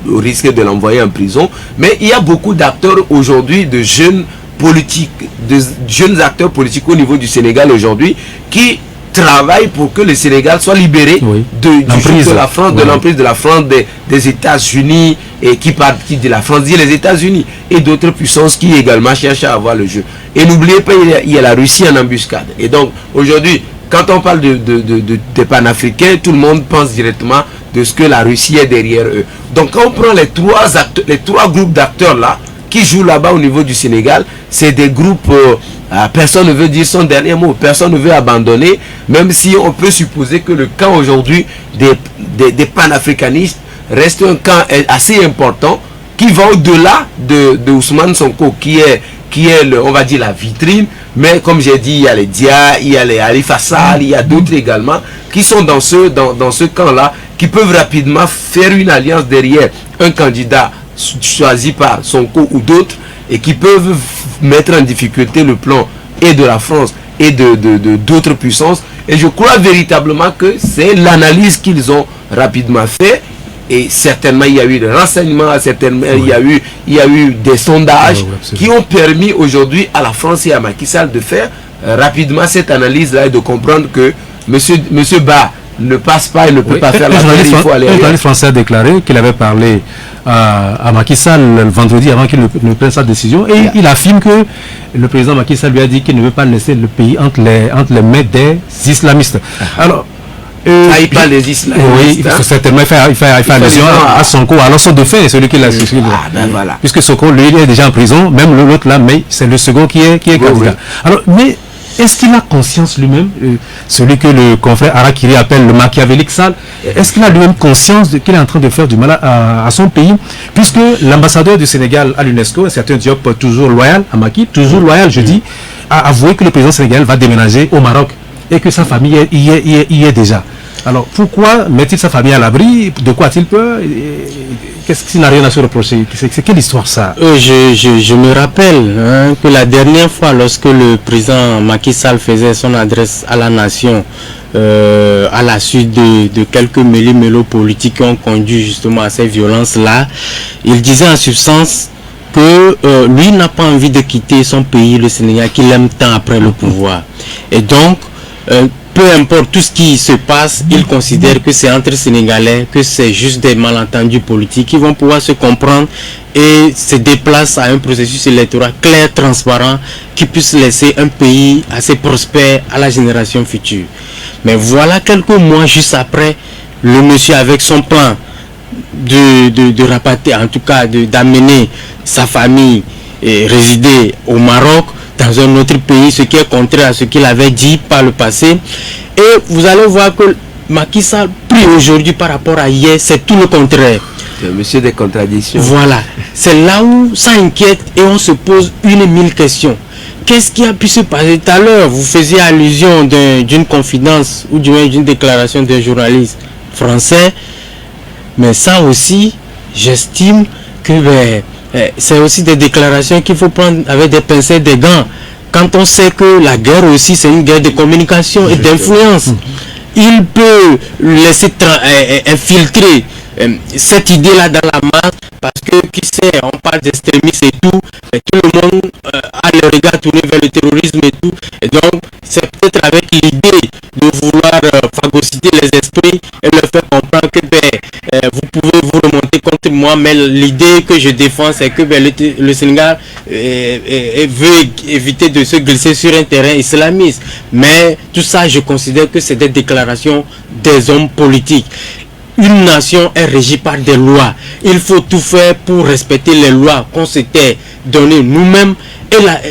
au risque de l'envoyer en prison, mais il y a beaucoup d'acteurs aujourd'hui, de jeunes politiques, de jeunes acteurs politiques au niveau du Sénégal aujourd'hui, qui travaillent pour que le Sénégal soit libéré de la France, de l'emprise de la France, des États-Unis, et qui partie de la France, dit les États-Unis, et d'autres puissances qui également cherchent à avoir le jeu. Et n'oubliez pas, il y a la Russie en embuscade. Et donc aujourd'hui, quand on parle des panafricains, tout le monde pense directement de ce que la Russie est derrière eux. Donc quand on prend les trois groupes d'acteurs là, qui jouent là-bas au niveau du Sénégal, c'est des groupes, personne ne veut dire son dernier mot, personne ne veut abandonner, même si on peut supposer que le camp aujourd'hui des panafricanistes reste un camp assez important, qui va au-delà de Ousmane Sonko, qui est on va dire la vitrine, mais comme j'ai dit, il y a les Dia, il y a les Khalifa Sall, il y a d'autres également, qui sont dans ce camp-là, qui peuvent rapidement faire une alliance derrière un candidat choisi par Sonko ou d'autres, et qui peuvent mettre en difficulté le plan et de la France et d'autres puissances. Et je crois véritablement que c'est l'analyse qu'ils ont rapidement fait, et certainement il y a eu des renseignements, certainement il y a eu des sondages qui ont permis aujourd'hui à la France et à Macky Sall de faire rapidement cette analyse là et de comprendre que monsieur Ba ne passe pas et ne peut pas faire la guerre, il faut aller. Un journaliste français a déclaré qu'il avait parlé à Macky Sall le vendredi avant qu'il ne prenne sa décision, et il affirme que le président Macky Sall lui a dit qu'il ne veut pas laisser le pays entre les mains des islamistes. Alors, il parle des islamistes. Oui, il faut certainement faire allusion à Sonko, alors son dauphin, celui qui l'a suivi. Voilà. Puisque Sonko, lui, il est déjà en prison, même l'autre là, mais c'est le second qui est candidat. Oui. Alors, mais est-ce qu'il a conscience lui-même, celui que le confrère Arakiri appelle le machiavélique Sall, est-ce qu'il a lui-même conscience qu'il est en train de faire du mal à son pays, puisque l'ambassadeur du Sénégal à l'UNESCO, un certain Diop, toujours loyal à Macky, toujours loyal, je dis, a avoué que le président sénégalais va déménager au Maroc et que sa famille y est déjà. Alors pourquoi met-il sa famille à l'abri? De quoi a-t-il peur? Qu'est-ce qu'il n'a rien à se reprocher? C'est quelle histoire ça? Je me rappelle que la dernière fois, lorsque le président Macky Sall faisait son adresse à la nation, à la suite de quelques méli-mélos politiques qui ont conduit justement à ces violences-là, il disait en substance que lui n'a pas envie de quitter son pays, le Sénégal, qu'il aime tant après le pouvoir. Et donc, peu importe tout ce qui se passe, ils considèrent que c'est entre Sénégalais, que c'est juste des malentendus politiques qui vont pouvoir se comprendre et se déplacent à un processus électoral clair, transparent, qui puisse laisser un pays assez prospère à la génération future. Mais voilà quelques mois juste après, le monsieur avec son plan de rapatrier, en tout cas d'amener sa famille et résider au Maroc, dans un autre pays, ce qui est contraire à ce qu'il avait dit par le passé. Et vous allez voir que Macky Sall pris aujourd'hui par rapport à hier, c'est tout le contraire. C'est monsieur des contradictions. Voilà, c'est là où ça inquiète et on se pose 1000 questions. Qu'est-ce qui a pu se passer tout à l'heure? Vous faisiez allusion d'une confidence ou d'une déclaration d'un journaliste français. Mais ça aussi, j'estime que c'est aussi des déclarations qu'il faut prendre avec des pincettes, des gants. Quand on sait que la guerre aussi, c'est une guerre de communication et d'influence. Il peut laisser infiltrer cette idée-là dans la masse, parce que, qui sait, on parle d'extrémisme et tout le monde a le regard tourné vers le terrorisme et tout. Et donc, c'est peut-être avec l'idée de vouloir phagocyter les esprits et leur faire comprendre que vous pouvez vous remonter contre moi, mais l'idée que je défends, c'est que le Sénégal veut éviter de se glisser sur un terrain islamiste. Mais tout ça, je considère que c'est des déclarations des hommes politiques. Une nation est régie par des lois. Il faut tout faire pour respecter les lois qu'on s'était données nous-mêmes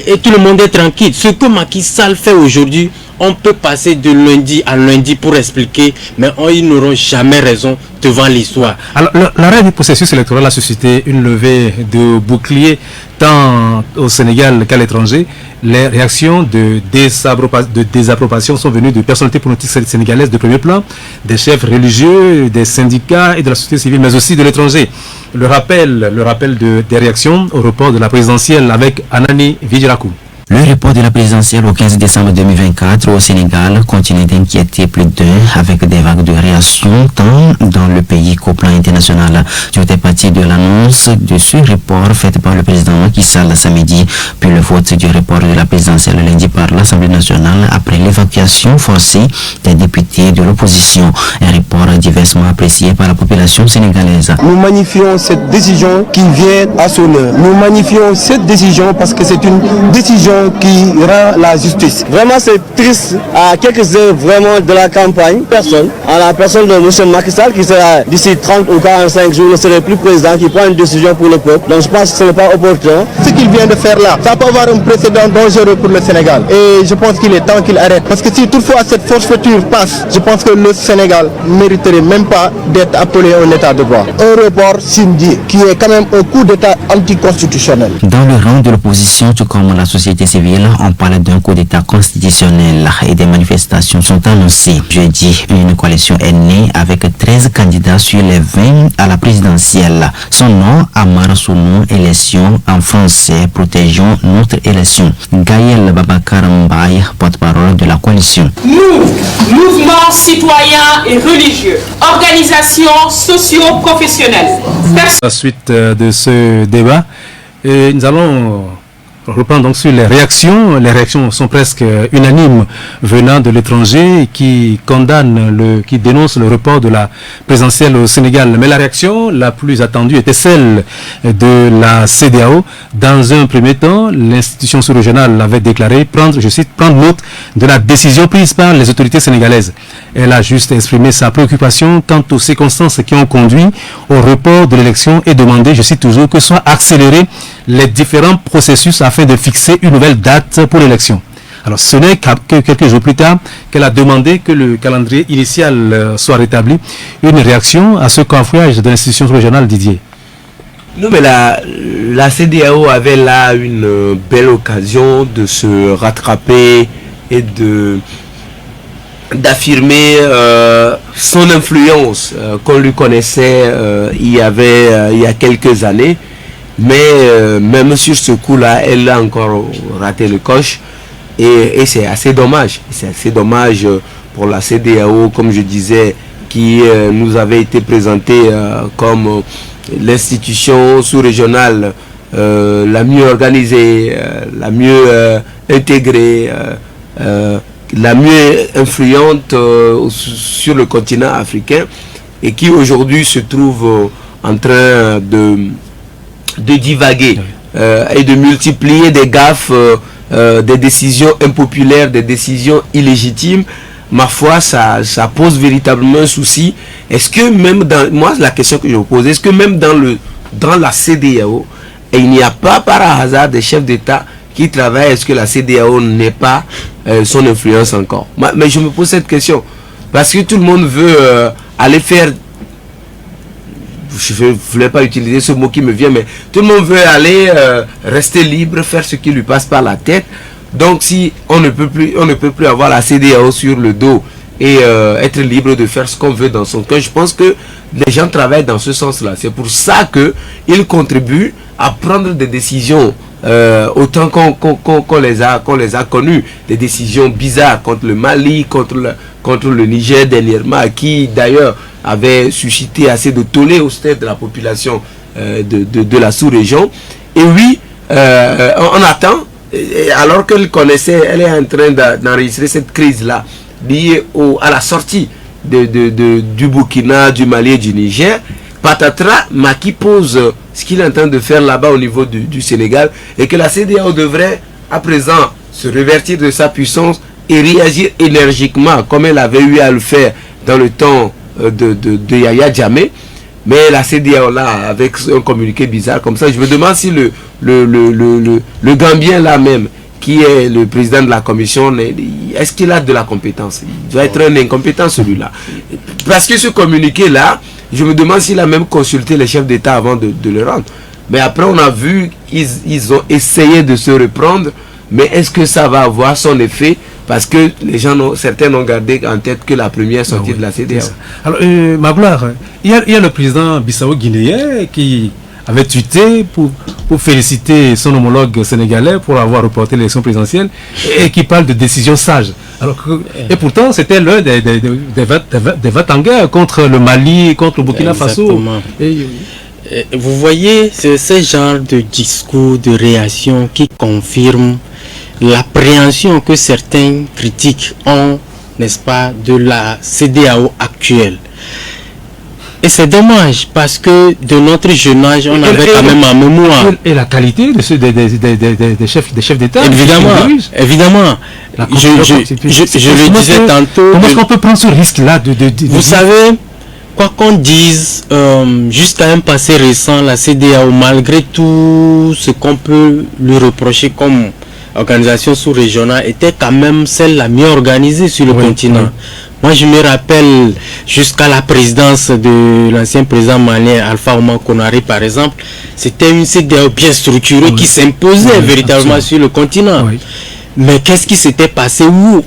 et tout le monde est tranquille. Ce que Macky Sall fait aujourd'hui, on peut passer de lundi à lundi pour expliquer, mais ils n'auront jamais raison devant l'histoire. Alors, l'arrêt du processus électoral a suscité une levée de boucliers tant au Sénégal qu'à l'étranger. Les réactions de désapprobation sont venues de personnalités politiques sénégalaises de premier plan, des chefs religieux, des syndicats et de la société civile, mais aussi de l'étranger. Le rappel des réactions au report de la présidentielle avec Anani Vidjirakou. Le report de la présidentielle au 15 décembre 2024 au Sénégal continue d'inquiéter plus d'un, avec des vagues de réactions tant dans le pays qu'au plan international. Tout est parti de l'annonce de ce report fait par le président Macky Sall samedi, puis le vote du report de la présidentielle lundi par l'Assemblée nationale après l'évacuation forcée des députés de l'opposition. Un report diversement apprécié par la population sénégalaise. Nous magnifions cette décision qui vient à son heure. Nous magnifions cette décision parce que c'est une décision qui rend la justice. Vraiment, c'est triste. À quelques heures vraiment de la campagne, à la personne de M. Macky Sall, qui sera d'ici 30 ou 45 jours, ne serait plus président, qui prend une décision pour le peuple. Donc je pense que ce n'est pas opportun. Ce qu'il vient de faire là, ça peut avoir un précédent dangereux pour le Sénégal. Et je pense qu'il est temps qu'il arrête. Parce que si toutefois cette forfaiture passe, je pense que le Sénégal ne mériterait même pas d'être appelé un état de droit. Un report signé, qui est quand même un coup d'état anticonstitutionnel. Dans le rang de l'opposition, tout comme la société civile, on parle d'un coup d'état constitutionnel et des manifestations sont annoncées. Jeudi, une coalition est née avec 13 candidats sur les 20 à la présidentielle. Son nom, Amar Sounou, élection en français, protégeons notre élection. Gaël Babakar Mbaye, porte-parole de la coalition. Nous, mouvements citoyens et religieux, organisations socio-professionnelles. La suite de ce débat, et nous allons reprendre donc sur les réactions. Les réactions sont presque unanimes venant de l'étranger qui qui dénonce le report de la présidentielle au Sénégal. Mais la réaction la plus attendue était celle de la CEDEAO. Dans un premier temps, l'institution sous-régionale avait déclaré prendre, je cite, prendre note de la décision prise par les autorités sénégalaises. Elle a juste exprimé sa préoccupation quant aux circonstances qui ont conduit au report de l'élection et demandé, je cite toujours, que soient accélérés les différents processus afin de fixer une nouvelle date pour l'élection. Alors ce n'est que quelques jours plus tard qu'elle a demandé que le calendrier initial soit rétabli. Une réaction à ce cafouillage de l'institution régionale, Didier? Non, mais la CEDEAO avait là une belle occasion de se rattraper et d'affirmer son influence qu'on lui connaissait il y a quelques années. Mais même sur ce coup-là, elle a encore raté le coche et c'est assez dommage. C'est assez dommage pour la CEDEAO, comme je disais, qui nous avait été présentée comme l'institution sous-régionale la mieux organisée, la mieux intégrée, la mieux influente sur le continent africain et qui aujourd'hui se trouve en train de divaguer et de multiplier des gaffes, des décisions impopulaires, des décisions illégitimes. Ma foi, ça pose véritablement un souci. Est-ce que même moi, la question que je vous pose, est-ce que même dans la CEDEAO, il n'y a pas par hasard des chefs d'État qui travaillent? Est-ce que la CEDEAO n'est pas son influence encore? Mais je me pose cette question. Parce que tout le monde veut aller faire... Je ne voulais pas utiliser ce mot qui me vient, mais tout le monde veut aller rester libre, faire ce qui lui passe par la tête. Donc si on ne peut plus avoir la CEDEAO sur le dos et être libre de faire ce qu'on veut dans son cœur, je pense que les gens travaillent dans ce sens-là. C'est pour ça qu'ils contribuent à prendre des décisions autant qu'on les a connues, des décisions bizarres contre le Mali, contre le Niger dernièrement, qui d'ailleurs avait suscité assez de tollé au stade de la population de la sous-région. Et oui, on attend, alors qu'elle connaissait, elle est en train d'enregistrer cette crise-là, liée à la sortie du Burkina, du Mali et du Niger. Patatras, Macky pose ce qu'il est en train de faire là-bas au niveau du Sénégal, et que la CEDEAO devrait à présent se revertir de sa puissance et réagir énergiquement comme elle avait eu à le faire dans le temps de Yaya Jammeh. Mais la CEDEAO là, avec un communiqué bizarre comme ça, je me demande si le Gambien là même, qui est le président de la commission, est-ce qu'il a de la compétence? Il doit être un incompétent celui-là. Parce que ce communiqué là, je me demande s'il a même consulté les chefs d'État avant de le rendre. Mais après on a vu, ils ont essayé de se reprendre, mais est-ce que ça va avoir son effet? Parce que certains n'ont gardé en tête que la première sortie de la CEDEAO. Alors, Magloire, il y a le président bissau-guinéen qui avait tweeté pour féliciter son homologue sénégalais pour avoir reporté l'élection présidentielle et qui parle de décision sage. Et pourtant, c'était l'un des va-t-en-guerre contre le Mali, contre le Burkina Faso. Vous voyez, c'est ce genre de discours, de réaction qui confirme l'appréhension que certains critiques ont, n'est-ce pas, de la CEDEAO actuelle. Et c'est dommage parce que de notre jeune âge, on avait quand même en mémoire. Et la qualité des chefs d'État. Évidemment. Je le disais tantôt. Comment est-ce qu'on peut prendre ce risque-là Vous savez, quoi qu'on dise, jusqu'à un passé récent, la CEDEAO, malgré tout ce qu'on peut lui reprocher comme organisation sous-régionale, était quand même celle la mieux organisée sur le continent. Moi, je me rappelle jusqu'à la présidence de l'ancien président malien Alpha Oumar Konaré, par exemple, c'était une CEDEAO bien structurée qui s'imposait véritablement sur le continent. Mais qu'est-ce qui s'était passé? Où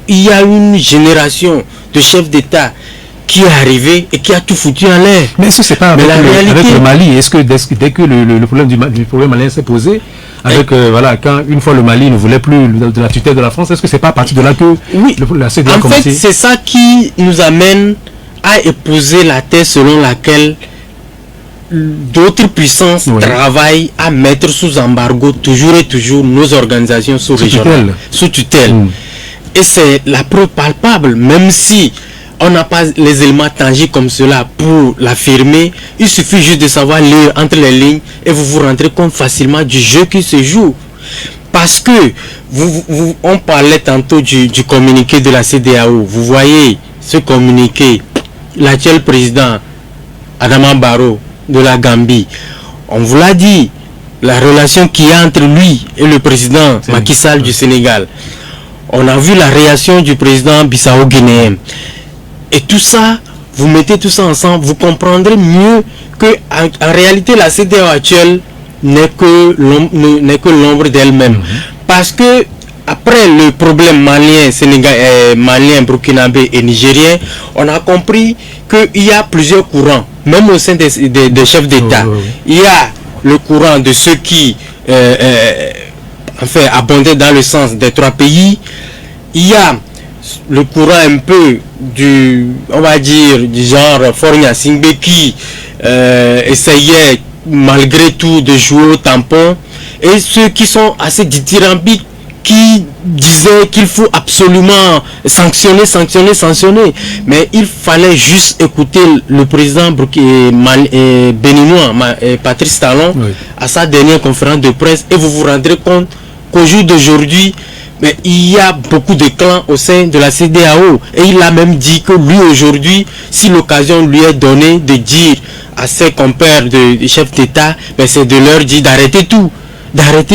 il y a une génération de chefs d'État qui est arrivé et qui a tout foutu en l'air. Mais est-ce que c'est pas avec le Mali? Est-ce que dès que le problème malien s'est posé, avec quand une fois le Mali ne voulait plus de la tutelle de la France, est-ce que c'est pas à partir de là que la CEDEAO a commencé? En fait, c'est ça qui nous amène à épouser la thèse selon laquelle d'autres puissances travaillent à mettre sous embargo toujours et toujours nos organisations sous-régionales, sous tutelle. Et c'est la preuve palpable, même si on n'a pas les éléments tangibles comme cela pour l'affirmer. Il suffit juste de savoir lire entre les lignes et vous vous rendrez compte facilement du jeu qui se joue. Parce que on parlait tantôt du communiqué de la CEDEAO. Vous voyez ce communiqué, l'actuel président Adama Barrow de la Gambie, on vous l'a dit, la relation qu'il y a entre lui et le président Macky Sall du Sénégal. On a vu la réaction du président bissau-guinéen. Et tout ça, vous mettez tout ça ensemble, vous comprendrez mieux que en réalité la CEDEAO actuelle n'est que l'ombre d'elle-même. Parce que après le problème malien, sénégalais, malien, burkinabé et nigérien, on a compris qu'il y a plusieurs courants, même au sein des chefs d'État. Il y a le courant de ceux qui abondaient dans le sens des trois pays. Il y a le courant un peu du genre Fornia Singbe qui essayait malgré tout de jouer au tampon, et ceux qui sont assez dithyrambiques, qui disait qu'il faut absolument sanctionner. Mais il fallait juste écouter le président béninois, Patrice Talon, à sa dernière conférence de presse, et vous vous rendrez compte qu'au jour d'aujourd'hui, mais il y a beaucoup de clans au sein de la CEDEAO. Et il a même dit que lui aujourd'hui, si l'occasion lui est donnée de dire à ses compères de chefs d'État, c'est de leur dire d'arrêter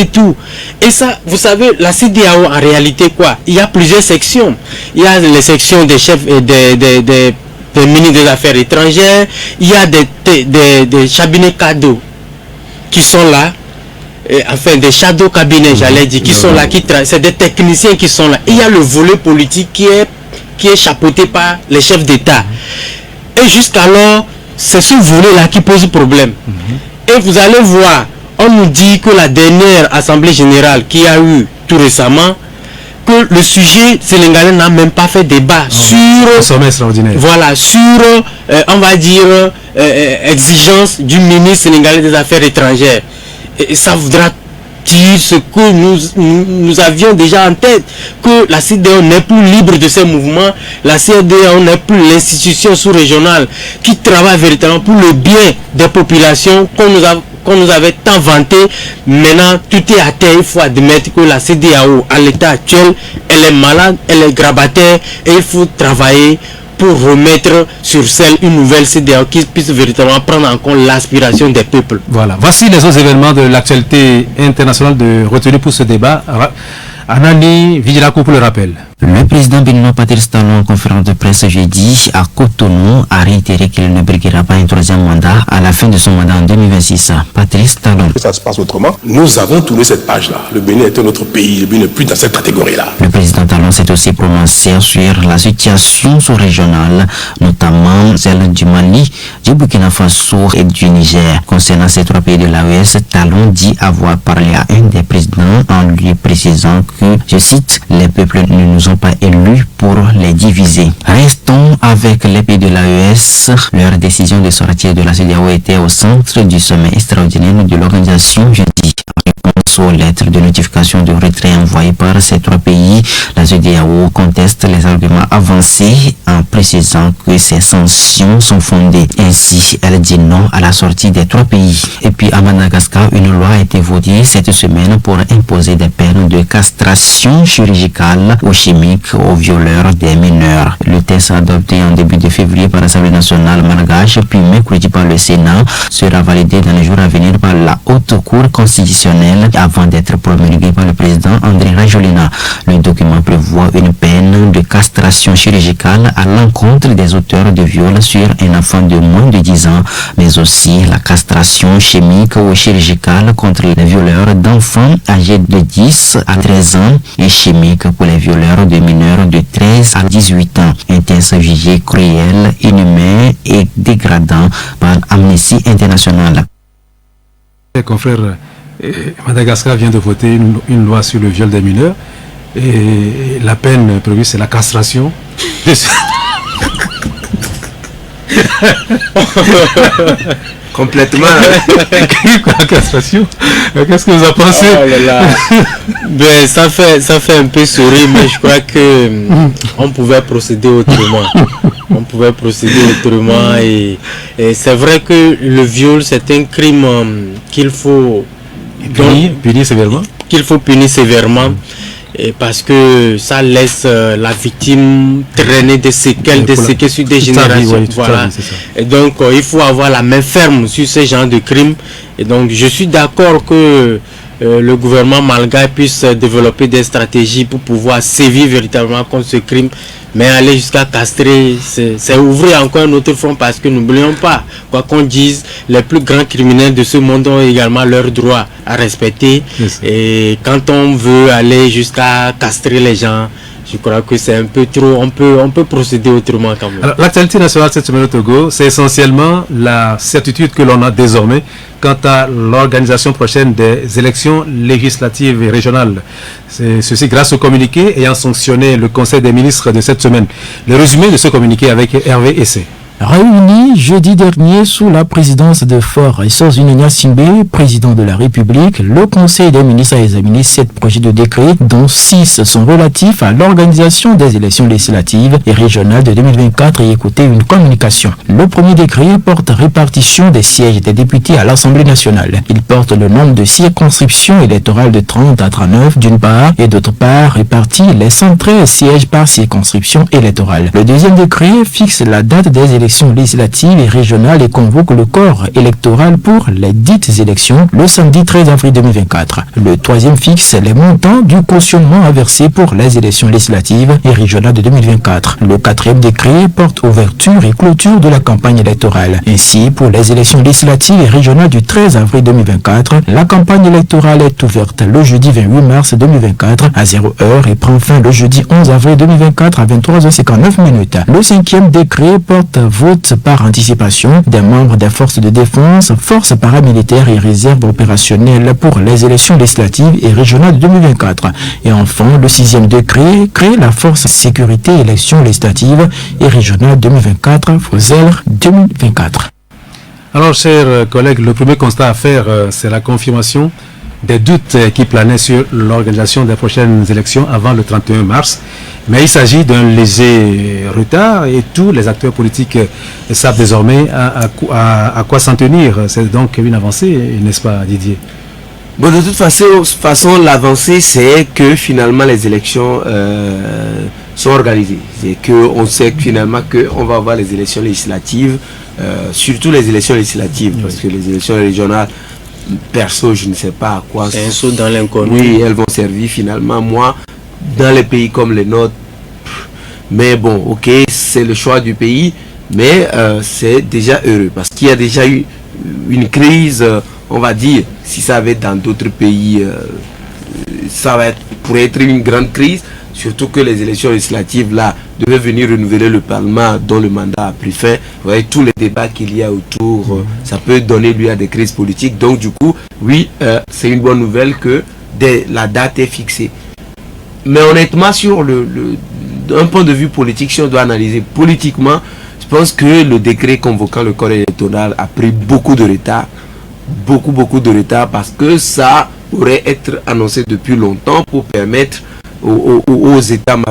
tout. Et ça, vous savez, la CEDEAO en réalité quoi? Il y a plusieurs sections. Il y a les sections des chefs et des ministres des Affaires étrangères. Il y a des cabinets cadeaux qui sont là. Enfin des shadow cabinets, j'allais dire, qui sont là, c'est des techniciens qui sont là. Il y a le volet politique qui est chapeauté par les chefs d'État. Et jusqu'alors, c'est ce volet-là qui pose problème. Et vous allez voir, on nous dit que la dernière assemblée générale qui a eu tout récemment, que le sujet sénégalais n'a même pas fait débat sur sommet extraordinaire. Voilà, sur on va dire exigence du ministre sénégalais des Affaires étrangères. Et ça voudra dire ce que nous avions déjà en tête, que la CEDEAO n'est plus libre de ses mouvements, la CEDEAO n'est plus l'institution sous-régionale qui travaille véritablement pour le bien des populations qu'on nous avait tant vanté. Maintenant, tout est à terre. Il faut admettre que la CEDEAO, à l'état actuel, elle est malade, elle est grabataire, et il faut travailler pour remettre sur scène une nouvelle CEDEAO qui puisse véritablement prendre en compte l'aspiration des peuples. Voilà, voici les autres événements de l'actualité internationale retenus pour ce débat. Anani Vigilako pour le rappel. Le président béninois Patrice Talon, en conférence de presse jeudi à Cotonou, a réitéré qu'il ne briguera pas un troisième mandat à la fin de son mandat en 2026. Patrice Talon. Ça se passe autrement. Nous avons tourné cette page-là. Le Bénin est un autre pays. Le Bénin n'est plus dans cette catégorie-là. Le président Talon s'est aussi prononcé sur la situation sous-régionale, notamment celle du Mali, du Burkina Faso et du Niger. Concernant ces trois pays de l'AES, Talon dit avoir parlé à un des présidents en lui précisant que, je cite, les peuples ne nous ont pas élus pour les diviser. Restons avec les pays de l'AES. Leur décision de sortir de la CEDEAO était au centre du sommet extraordinaire de l'organisation jeudi. En réponse aux lettres de notification de retrait envoyées par ces trois pays, la CEDEAO conteste les arguments avancés en précisant que ces sanctions sont fondées. Ainsi, elle dit non à la sortie des trois pays. Et puis à Madagascar, une loi a été votée cette semaine pour imposer des peines de castration chirurgicale ou chimique aux violeurs des mineurs. Le texte adopté en début de février par l'Assemblée nationale malgache puis mercredi par le Sénat sera validé dans les jours à venir par la Haute Cour constitutionnelle avant d'être promulgué par le président André Rajoelina. Le document prévoit une peine de castration chirurgicale à l'encontre des auteurs de viols sur un enfant de moins de 10 ans, mais aussi la castration chimique ou chirurgicale contre les violeurs d'enfants âgés de 10 à 13 ans et chimique pour les violeurs de mineurs de 13 à 18 ans. Un texte jugé cruel, inhumain et dégradant par Amnesty International. Confrère, Madagascar vient de voter une loi sur le viol des mineurs et la peine prévue c'est la castration. Complètement. La castration. Qu'est-ce que vous en pensez? Ben, ça fait un peu sourire, mais je crois que on pouvait procéder autrement. Et c'est vrai que le viol c'est un crime qu'il faut punir sévèrement. Et parce que ça laisse la victime traîner des séquelles sur des générations. Voilà. Et donc il faut avoir la main ferme sur ce genre de crimes. Et donc je suis d'accord que le gouvernement malgache puisse développer des stratégies pour pouvoir sévir véritablement contre ce crime. Mais aller jusqu'à castrer, c'est ouvrir encore un autre front, parce que n'oublions pas, quoi qu'on dise, les plus grands criminels de ce monde ont également leurs droits à respecter. Yes. Et quand on veut aller jusqu'à castrer les gens, je crois que c'est un peu trop, on peut procéder autrement quand même. L'actualité nationale cette semaine au Togo, c'est essentiellement la certitude que l'on a désormais quant à l'organisation prochaine des élections législatives et régionales. Ceci grâce au communiqué ayant sanctionné le Conseil des ministres de cette semaine. Le résumé de ce communiqué avec Hervé Essé. Réunis jeudi dernier sous la présidence de Faure Essorzini Gnassingbé, président de la République, le Conseil des ministres a examiné 7 projets de décret, dont 6 sont relatifs à l'organisation des élections législatives et régionales de 2024 et écouté une communication. Le premier décret porte répartition des sièges des députés à l'Assemblée nationale. Il porte le nombre de circonscriptions électorales de 30 à 39 d'une part et d'autre part répartit les 113 sièges par circonscription électorale. Le deuxième décret fixe la date des élections législatives et régionales et convoque le corps électoral pour les dites élections le samedi 13 avril 2024. Le troisième fixe les montants du cautionnement à verser pour les élections législatives et régionales de 2024. Le quatrième décret porte ouverture et clôture de la campagne électorale. Ainsi, pour les élections législatives et régionales du 13 avril 2024, la campagne électorale est ouverte le jeudi 28 mars 2024 à 0h et prend fin le jeudi 11 avril 2024 à 23h59. Le cinquième décret porte vote par anticipation des membres des forces de défense, forces paramilitaires et réserves opérationnelles pour les élections législatives et régionales de 2024. Et enfin, le sixième décret crée la force sécurité élections législatives et régionales 2024, FOSEL 2024. Alors, chers collègues, le premier constat à faire, c'est la confirmation des doutes qui planaient sur l'organisation des prochaines élections avant le 31 mars. Mais il s'agit d'un léger retard et tous les acteurs politiques savent désormais à quoi s'en tenir. C'est donc une avancée, n'est-ce pas, Didier? Bon, de toute façon, l'avancée, c'est que finalement les élections sont organisées. C'est qu'on sait que finalement qu'on va avoir les élections législatives, surtout les élections législatives, parce que les élections régionales, perso, je ne sais pas à quoi. C'est un saut dans l'inconnu. Oui, elles vont servir finalement. Moi, dans les pays comme les nôtres, mais bon, ok, c'est le choix du pays, mais c'est déjà heureux parce qu'il y a déjà eu une crise, on va dire, si ça va être dans d'autres pays, ça pourrait être une grande crise, surtout que les élections législatives là devaient venir renouveler le Parlement dont le mandat a pris fin. Vous voyez tous les débats qu'il y a autour, ça peut donner lieu à des crises politiques. Donc du coup, oui, c'est une bonne nouvelle que la date est fixée. Mais honnêtement, sur d'un point de vue politique, si on doit analyser politiquement, je pense que le décret convoquant le corps électoral a pris beaucoup de retard. Beaucoup de retard parce que ça aurait été annoncé depuis longtemps pour permettre aux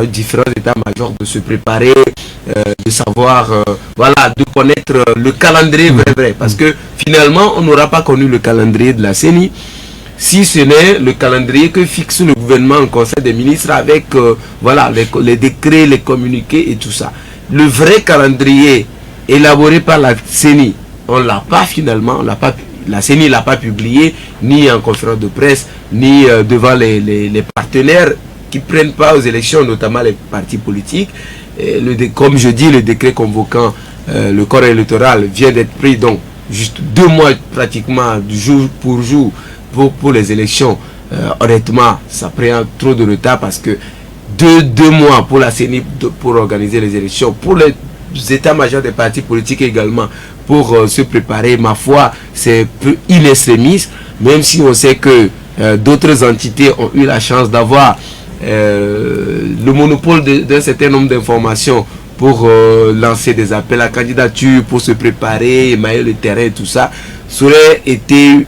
différents états-majors de se préparer, de savoir, voilà, de connaître le calendrier vrai. Parce que finalement, on n'aura pas connu le calendrier de la CENI si ce n'est le calendrier que fixe le gouvernement au Conseil des ministres avec voilà, les décrets, les communiqués et tout ça. Le vrai calendrier élaboré par la CENI, on ne l'a pas finalement, la CENI ne l'a pas publié, ni en conférence de presse, ni devant les partenaires qui ne prennent pas aux élections, notamment les partis politiques. Comme je dis, le décret convoquant le corps électoral vient d'être pris, donc juste 2 mois pratiquement, jour pour jour, pour les élections. Honnêtement, ça prend trop de retard parce que 2 mois pour la CENI pour organiser les élections, pour les états-majors des partis politiques également, pour se préparer, ma foi, c'est in extremis, même si on sait que d'autres entités ont eu la chance d'avoir le monopole d'un certain nombre d'informations pour lancer des appels à candidature, pour se préparer, émailler le terrain et tout ça. Ça aurait été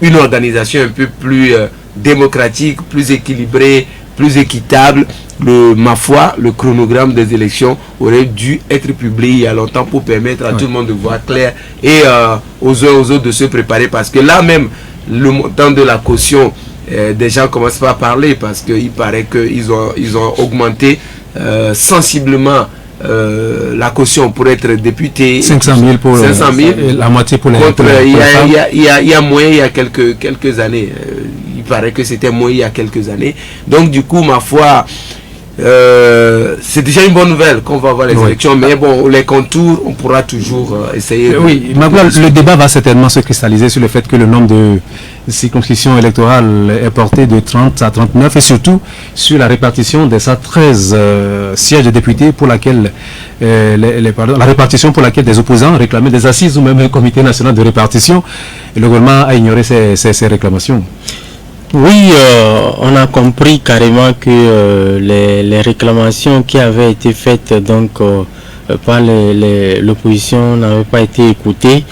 une organisation un peu plus démocratique, plus équilibrée, plus équitable. Ma foi, le chronogramme des élections aurait dû être publié il y a longtemps pour permettre à tout le monde de voir clair et aux uns aux autres de se préparer, parce que là même, le montant de la caution, des gens commencent pas à parler parce qu'il paraît qu'ils ont augmenté sensiblement la caution pour être député. 500 000 pour 500 000, et la moitié pour les il y a moins il y a quelques années. Il paraît que c'était moins il y a quelques années. Donc du coup, ma foi, c'est déjà une bonne nouvelle qu'on va avoir les élections, mais bon, les contours, on pourra toujours essayer. Oui, le débat va certainement se cristalliser sur le fait que le nombre de circonscriptions électorales est porté de 30 à 39 et surtout sur la répartition des 113 sièges de députés pour laquelle la répartition pour laquelle des opposants réclamaient des assises ou même un comité national de répartition, et le gouvernement a ignoré ces réclamations. Oui, on a compris carrément que les réclamations qui avaient été faites donc par l'opposition n'avaient pas été écoutées.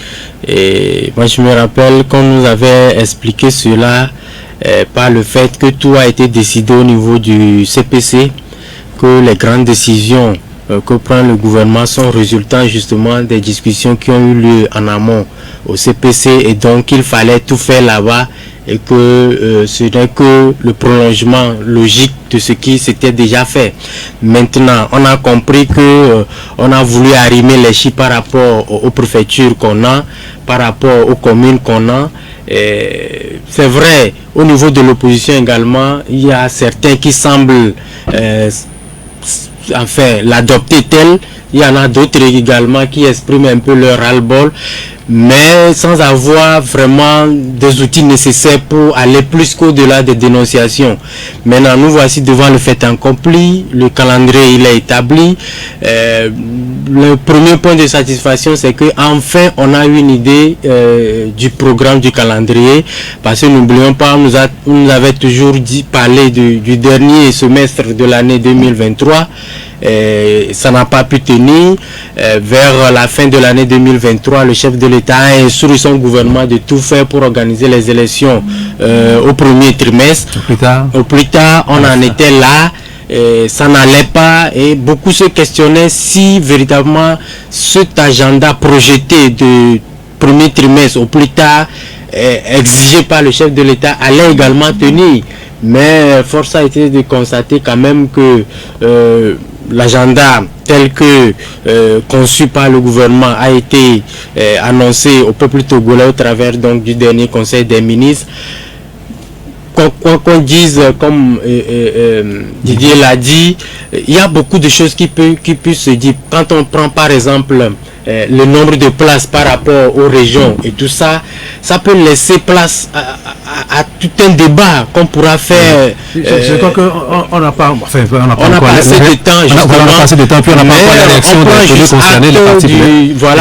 Et moi je me rappelle qu'on nous avait expliqué cela par le fait que tout a été décidé au niveau du CPC, que les grandes décisions que prend le gouvernement sont résultant justement des discussions qui ont eu lieu en amont au CPC, et donc il fallait tout faire là-bas, et que ce n'est que le prolongement logique de ce qui s'était déjà fait. Maintenant, on a compris que on a voulu arrimer les chiffres par rapport aux préfectures qu'on a, par rapport aux communes qu'on a. C'est vrai, au niveau de l'opposition également, il y a certains qui semblent l'adopter tel. Il y en a d'autres également qui expriment un peu leur ras-le-bol, mais sans avoir vraiment des outils nécessaires pour aller plus qu'au-delà des dénonciations. Maintenant, nous voici devant le fait accompli, le calendrier il est établi. Le premier point de satisfaction, c'est que enfin on a une idée du programme du calendrier, parce que n'oublions pas, on nous avait toujours dit parler du dernier semestre de l'année 2023. Ça n'a pas pu tenir. Vers la fin de l'année 2023, le chef de l'État a instruit son gouvernement de tout faire pour organiser les élections au premier trimestre. Au plus tard, on en était là. Ça n'allait pas, et beaucoup se questionnaient si véritablement cet agenda projeté de premier trimestre au plus tard, exigé par le chef de l'État, allait également tenir. Mais force a été de constater quand même que l'agenda tel que conçu par le gouvernement a été annoncé au peuple togolais au travers donc du dernier conseil des ministres. Qu'on dise, comme Didier l'a dit, il y a beaucoup de choses qui peuvent se dire. Quand on prend par exemple le nombre de places par rapport aux régions et tout ça, ça peut laisser place à tout un débat qu'on pourra faire. Je crois qu'on n'a pas, on n'a pas assez de temps, justement. On n'a pas assez de temps, puis on n'a pas encore la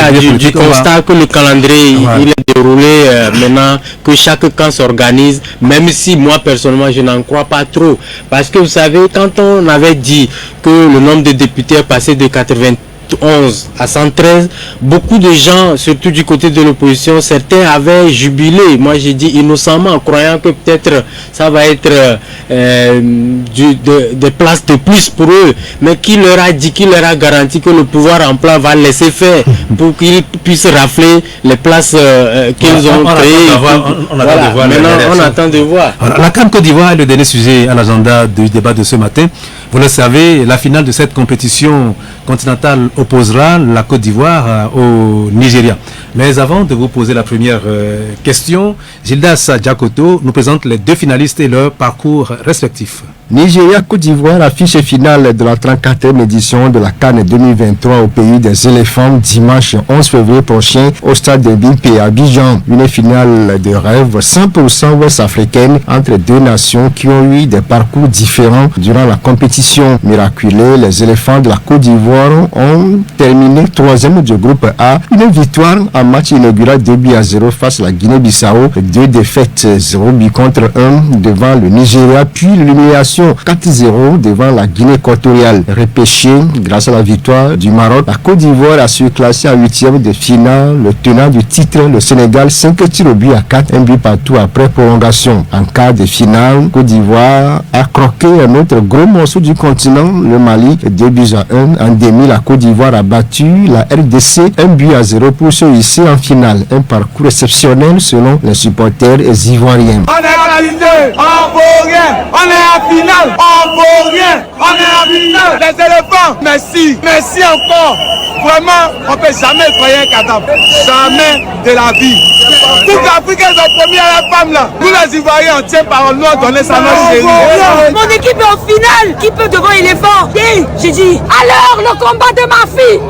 réaction du constat que le calendrier il est déroulé maintenant, que chaque camp s'organise, même si moi personnellement je n'en crois pas trop, parce que vous savez, quand on avait dit que le nombre de députés est passé de 91 à 113, beaucoup de gens, surtout du côté de l'opposition, certains avaient jubilé. Moi j'ai dit innocemment, croyant que peut-être ça va être des places de plus pour eux, mais qui leur a dit, qui leur a garanti que le pouvoir en place va laisser faire pour qu'ils puissent rafler les places qu'ils ont créées. Maintenant on attend de voir. Alors, la CAN Côte d'Ivoire est le dernier sujet à l'agenda du débat de ce matin. Vous le savez, la finale de cette compétition continentale opposera la Côte d'Ivoire au Nigeria. Mais avant de vous poser la première question, Gildas Diakoto nous présente les deux finalistes et leur parcours respectifs. Nigeria-Côte d'Ivoire, affiche finale de la 34e édition de la CAN 2023 au pays des éléphants, dimanche 11 février prochain au stade de Bimpe à Abidjan. Une finale de rêve 100% ouest-africaine entre deux nations qui ont eu des parcours différents durant la compétition. Miraculés, les éléphants de la Côte d'Ivoire ont terminé 3e du groupe A. Une victoire en match inaugural 2-0 face à la Guinée-Bissau, 2 défaites 0 but contre 1 devant le Nigeria, puis l'humiliation 4-0 devant la Guinée équatoriale. Repêché grâce à la victoire du Maroc, la Côte d'Ivoire a su classer en 8e de finale le tenant du titre, le Sénégal, 5 tirs au but à 4, un but partout après prolongation. En quart de finale, Côte d'Ivoire a croqué un autre gros morceau du continent, le Mali, 2-1. En demi, la Côte d'Ivoire a battu la RDC 1-0 pour se hisser en finale. Un parcours exceptionnel selon les supporters ivoiriens. On est qualifié, on vaut rien, on est à finale. On vaut rien, on est en finale. Les éléphants, merci encore. Vraiment, on ne peut jamais croire un cadavre. Jamais de la vie. Toute l'Afrique est en première femme là. Nous les Ivoiriens, on tient parole, nous on donne ça notre chérie. Mon équipe est en finale. Qui peut devant éléphant? J'ai dit, alors le combat de ma fille.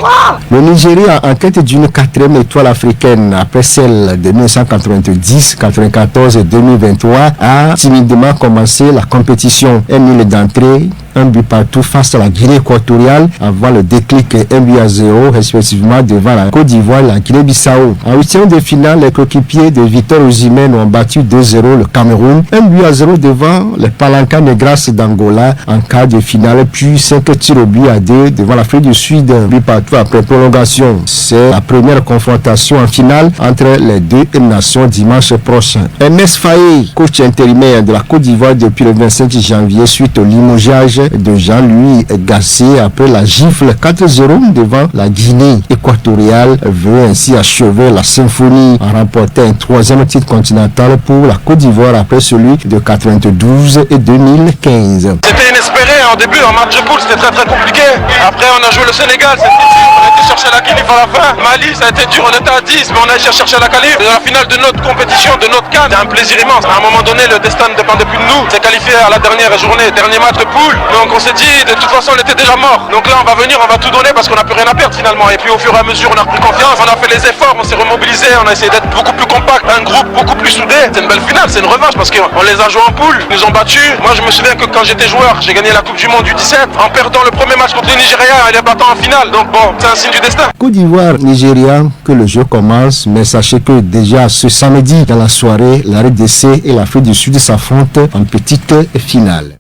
Le Nigeria en quête d'une 4e étoile africaine après celle de 1990, 94 et 2023 a timidement commencé la compétition. Un nul d'entrée, un but partout face à la Guinée équatoriale avant le déclic 1-0 respectivement devant la Côte d'Ivoire et la Guinée-Bissau. En 8e de finale, les coéquipiers de Victor Osimhen ont battu 2-0 le Cameroun, 1-0 devant les Palanca Negras d'Angola en quart de finale, puis 5 tirs au but à 2 devant l'Afrique du Sud, un but partout après prolongation. C'est la première confrontation en finale entre les deux nations dimanche prochain. Ernest Faye, coach intérimaire de la Côte d'Ivoire depuis le 25 janvier suite au limogeage de Jean-Louis Gasset après la gifle 4-0 devant la Guinée équatoriale, veut ainsi achever la symphonie en remportant un 3e titre continental pour la Côte d'Ivoire après celui de 92 et 2015. C'était inespéré en début, en match de poule, c'était très compliqué. Après on a joué le Sénégal, c'était dur, on a été chercher la Guinée à la fin. Mali, ça a été dur, on était à 10, mais on a été chercher la qualif. La finale de notre compétition, de notre CAN, c'est un plaisir immense. À un moment donné, le destin ne dépend plus de nous. C'est qualifié à la dernière journée, dernier match de poule. Donc on s'est dit, de toute façon, on était déjà mort. Donc là, on va venir, on va tout donner parce qu'on n'a plus rien à perdre finalement. Et puis au fur et à mesure, on a repris confiance, on a fait les efforts, on s'est remobilisé, on a essayé d'être beaucoup plus compact, un groupe beaucoup plus soudé. C'est une belle finale, c'est une revanche parce qu'on les a joués en poule, ils nous ont battus. Moi, je me souviens que quand j'étais joueur, j'ai gagné la Coupe du Monde du 17 en perdant le premier match contre le Nigeria et les battant en finale. Donc bon, c'est un signe du destin. Côte d'Ivoire, Nigeria, que le jeu commence, mais sachez que déjà ce samedi, dans la soirée, la RDC et l'Afrique du Sud s'affrontent en petite finale.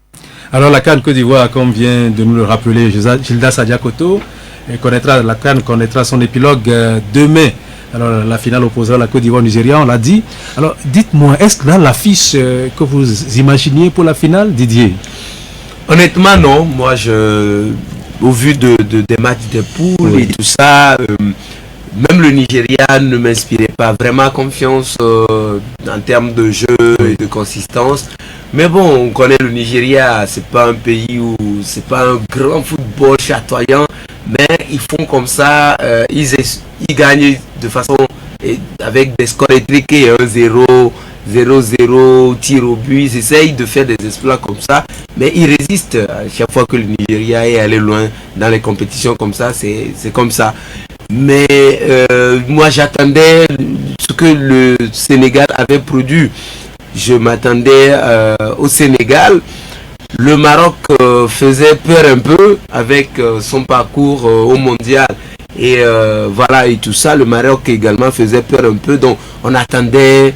Alors la CAN Côte d'Ivoire, comme vient de nous le rappeler Gilda Sadiakoto, la CAN connaîtra son épilogue demain. Alors la finale opposera la Côte d'Ivoire-Nigeria, on l'a dit. Alors dites-moi, est-ce là l'affiche que vous imaginiez pour la finale, Didier? Honnêtement non, moi au vu des matchs de poules et tout ça, même le Nigeria ne m'inspirait pas vraiment confiance en termes de jeu et de consistance. Mais bon, on connaît le Nigeria, c'est pas un pays où c'est pas un grand football chatoyant, mais ils font comme ça, ils gagnent de façon avec des scores étriqués, 1-0, 0-0, tir au but, ils essayent de faire des exploits comme ça, mais ils résistent à chaque fois que le Nigeria est allé loin dans les compétitions comme ça, c'est comme ça. Mais moi j'attendais ce que le Sénégal avait produit. Je m'attendais au Sénégal. Le Maroc faisait peur un peu avec son parcours au mondial. Et voilà, et tout ça, le Maroc également faisait peur un peu. Donc on attendait,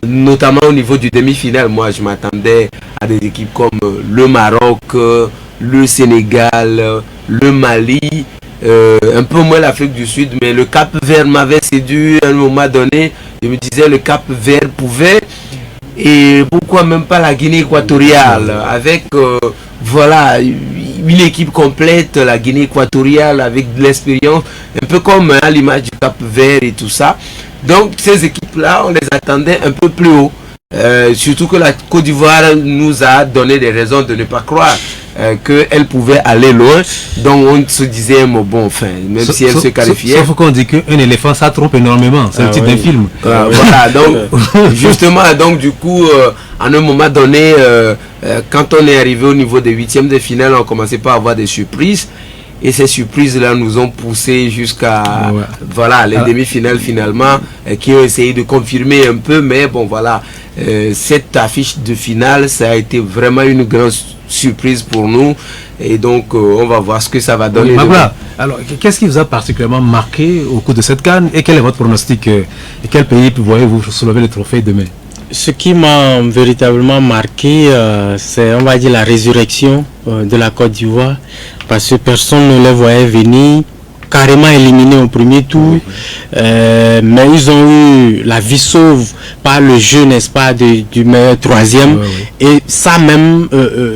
notamment au niveau du demi-finale, moi je m'attendais à des équipes comme le Maroc, le Sénégal, le Mali. Un peu moins l'Afrique du Sud, mais le Cap Vert m'avait séduit à un moment donné. Je me disais le Cap Vert pouvait, et pourquoi même pas la Guinée équatoriale avec voilà une équipe complète, la Guinée équatoriale avec de l'expérience, un peu comme à l'image du Cap Vert et tout ça. Donc ces équipes là on les attendait un peu plus haut, surtout que la Côte d'Ivoire nous a donné des raisons de ne pas croire qu'elle pouvait aller loin. Donc on se disait bon, enfin, même si elle se qualifiait, sauf qu'on dit qu'un éléphant ça trompe énormément, c'est le titre d'un film. Voilà, donc justement, donc du coup à un moment donné, quand on est arrivé au niveau des huitièmes de finale, on commençait pas à avoir des surprises. Et ces surprises-là nous ont poussé jusqu'à voilà, les demi-finales finalement, qui ont essayé de confirmer un peu. Mais bon, voilà, cette affiche de finale, ça a été vraiment une grande surprise pour nous. Et donc, on va voir ce que ça va donner. Alors, qu'est-ce qui vous a particulièrement marqué au cours de cette CAN et quel est votre pronostic? Et quel pays voyez-vous soulever le trophée demain? Ce qui m'a véritablement marqué, c'est, on va dire, la résurrection de la Côte d'Ivoire, parce que personne ne les voyait venir, carrément éliminés au premier tour, mais ils ont eu la vie sauve par le jeu, n'est-ce pas, du meilleur troisième, et ça même,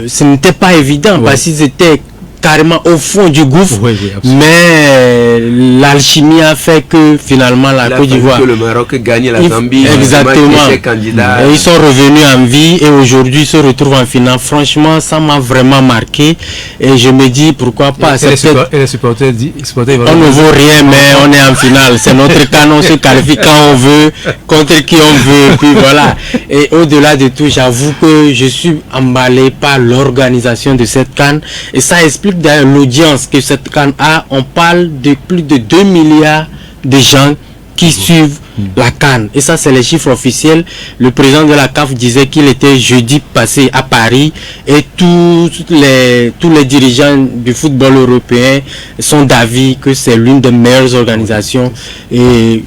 ce n'était pas évident, parce qu'ils étaient carrément au fond du gouffre, mais l'alchimie a fait que finalement la Côte d'Ivoire, le Maroc gagne la Zambie, exactement, et ils sont revenus en vie et aujourd'hui ils se retrouvent en finale. Franchement, ça m'a vraiment marqué et je me dis pourquoi pas. Et les supporters on ne vaut rien, mais on est en finale, c'est notre CAN, on se qualifie quand on veut, contre qui on veut, puis voilà. Et au-delà de tout, j'avoue que je suis emballé par l'organisation de cette CAN et ça explique d'ailleurs l'audience que cette CAN a. On parle de plus de 2 milliards de gens qui suivent la CAN. Et ça, c'est les chiffres officiels. Le président de la CAF disait qu'il était jeudi passé à Paris et tous les dirigeants du football européen sont d'avis que c'est l'une des meilleures organisations. Et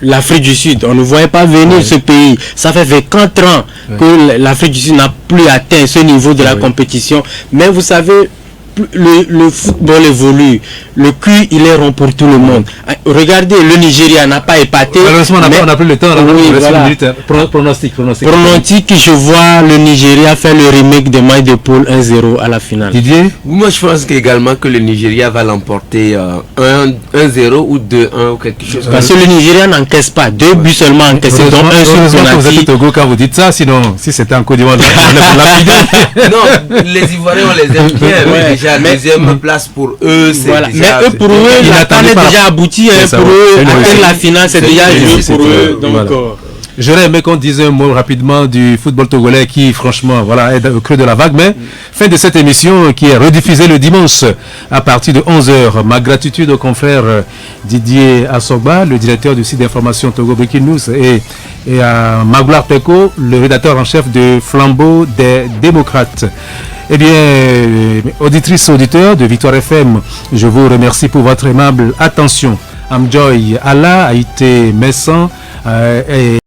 l'Afrique du Sud, on ne voyait pas venir ce pays. Ça fait 24 ans que l'Afrique du Sud n'a plus atteint ce niveau de la compétition. Mais vous savez, le football évolue, le cul il est rond pour tout le monde. Regardez, le Nigeria n'a pas épaté. Malheureusement, on n'a plus le temps. Pronostic. Pronostic, je vois le Nigeria faire le remake de match de poule 1-0 à la finale. Didier? Moi je pense également que le Nigeria va l'emporter 1-0 ou 2-1 ou quelque chose. Parce que le Nigeria n'encaisse pas, 2 buts seulement encaissés, dont un sur penalty. Vous êtes au Togo quand vous dites ça, sinon si c'était en Côte d'Ivoire, non, les Ivoiriens on les aime bien. Déjà deuxième place pour eux, c'est voilà. déjà, mais eux pour eux la CAN est déjà aboutie, pour eux atteindre la finale c'est déjà joué pour eux. Donc j'aurais aimé qu'on dise un mot rapidement du football togolais qui franchement voilà est au creux de la vague, mais fin de cette émission qui est rediffusée le dimanche à partir de 11h. Ma gratitude au confrère Didier Assoba, le directeur du site d'information Togo Breaking News, et à Magloire Peko, le rédacteur en chef de Flambeau des démocrates. Eh bien, auditrices et auditeurs de Victoire FM, je vous remercie pour votre aimable attention. Amjoy Allah, Haïté Messan et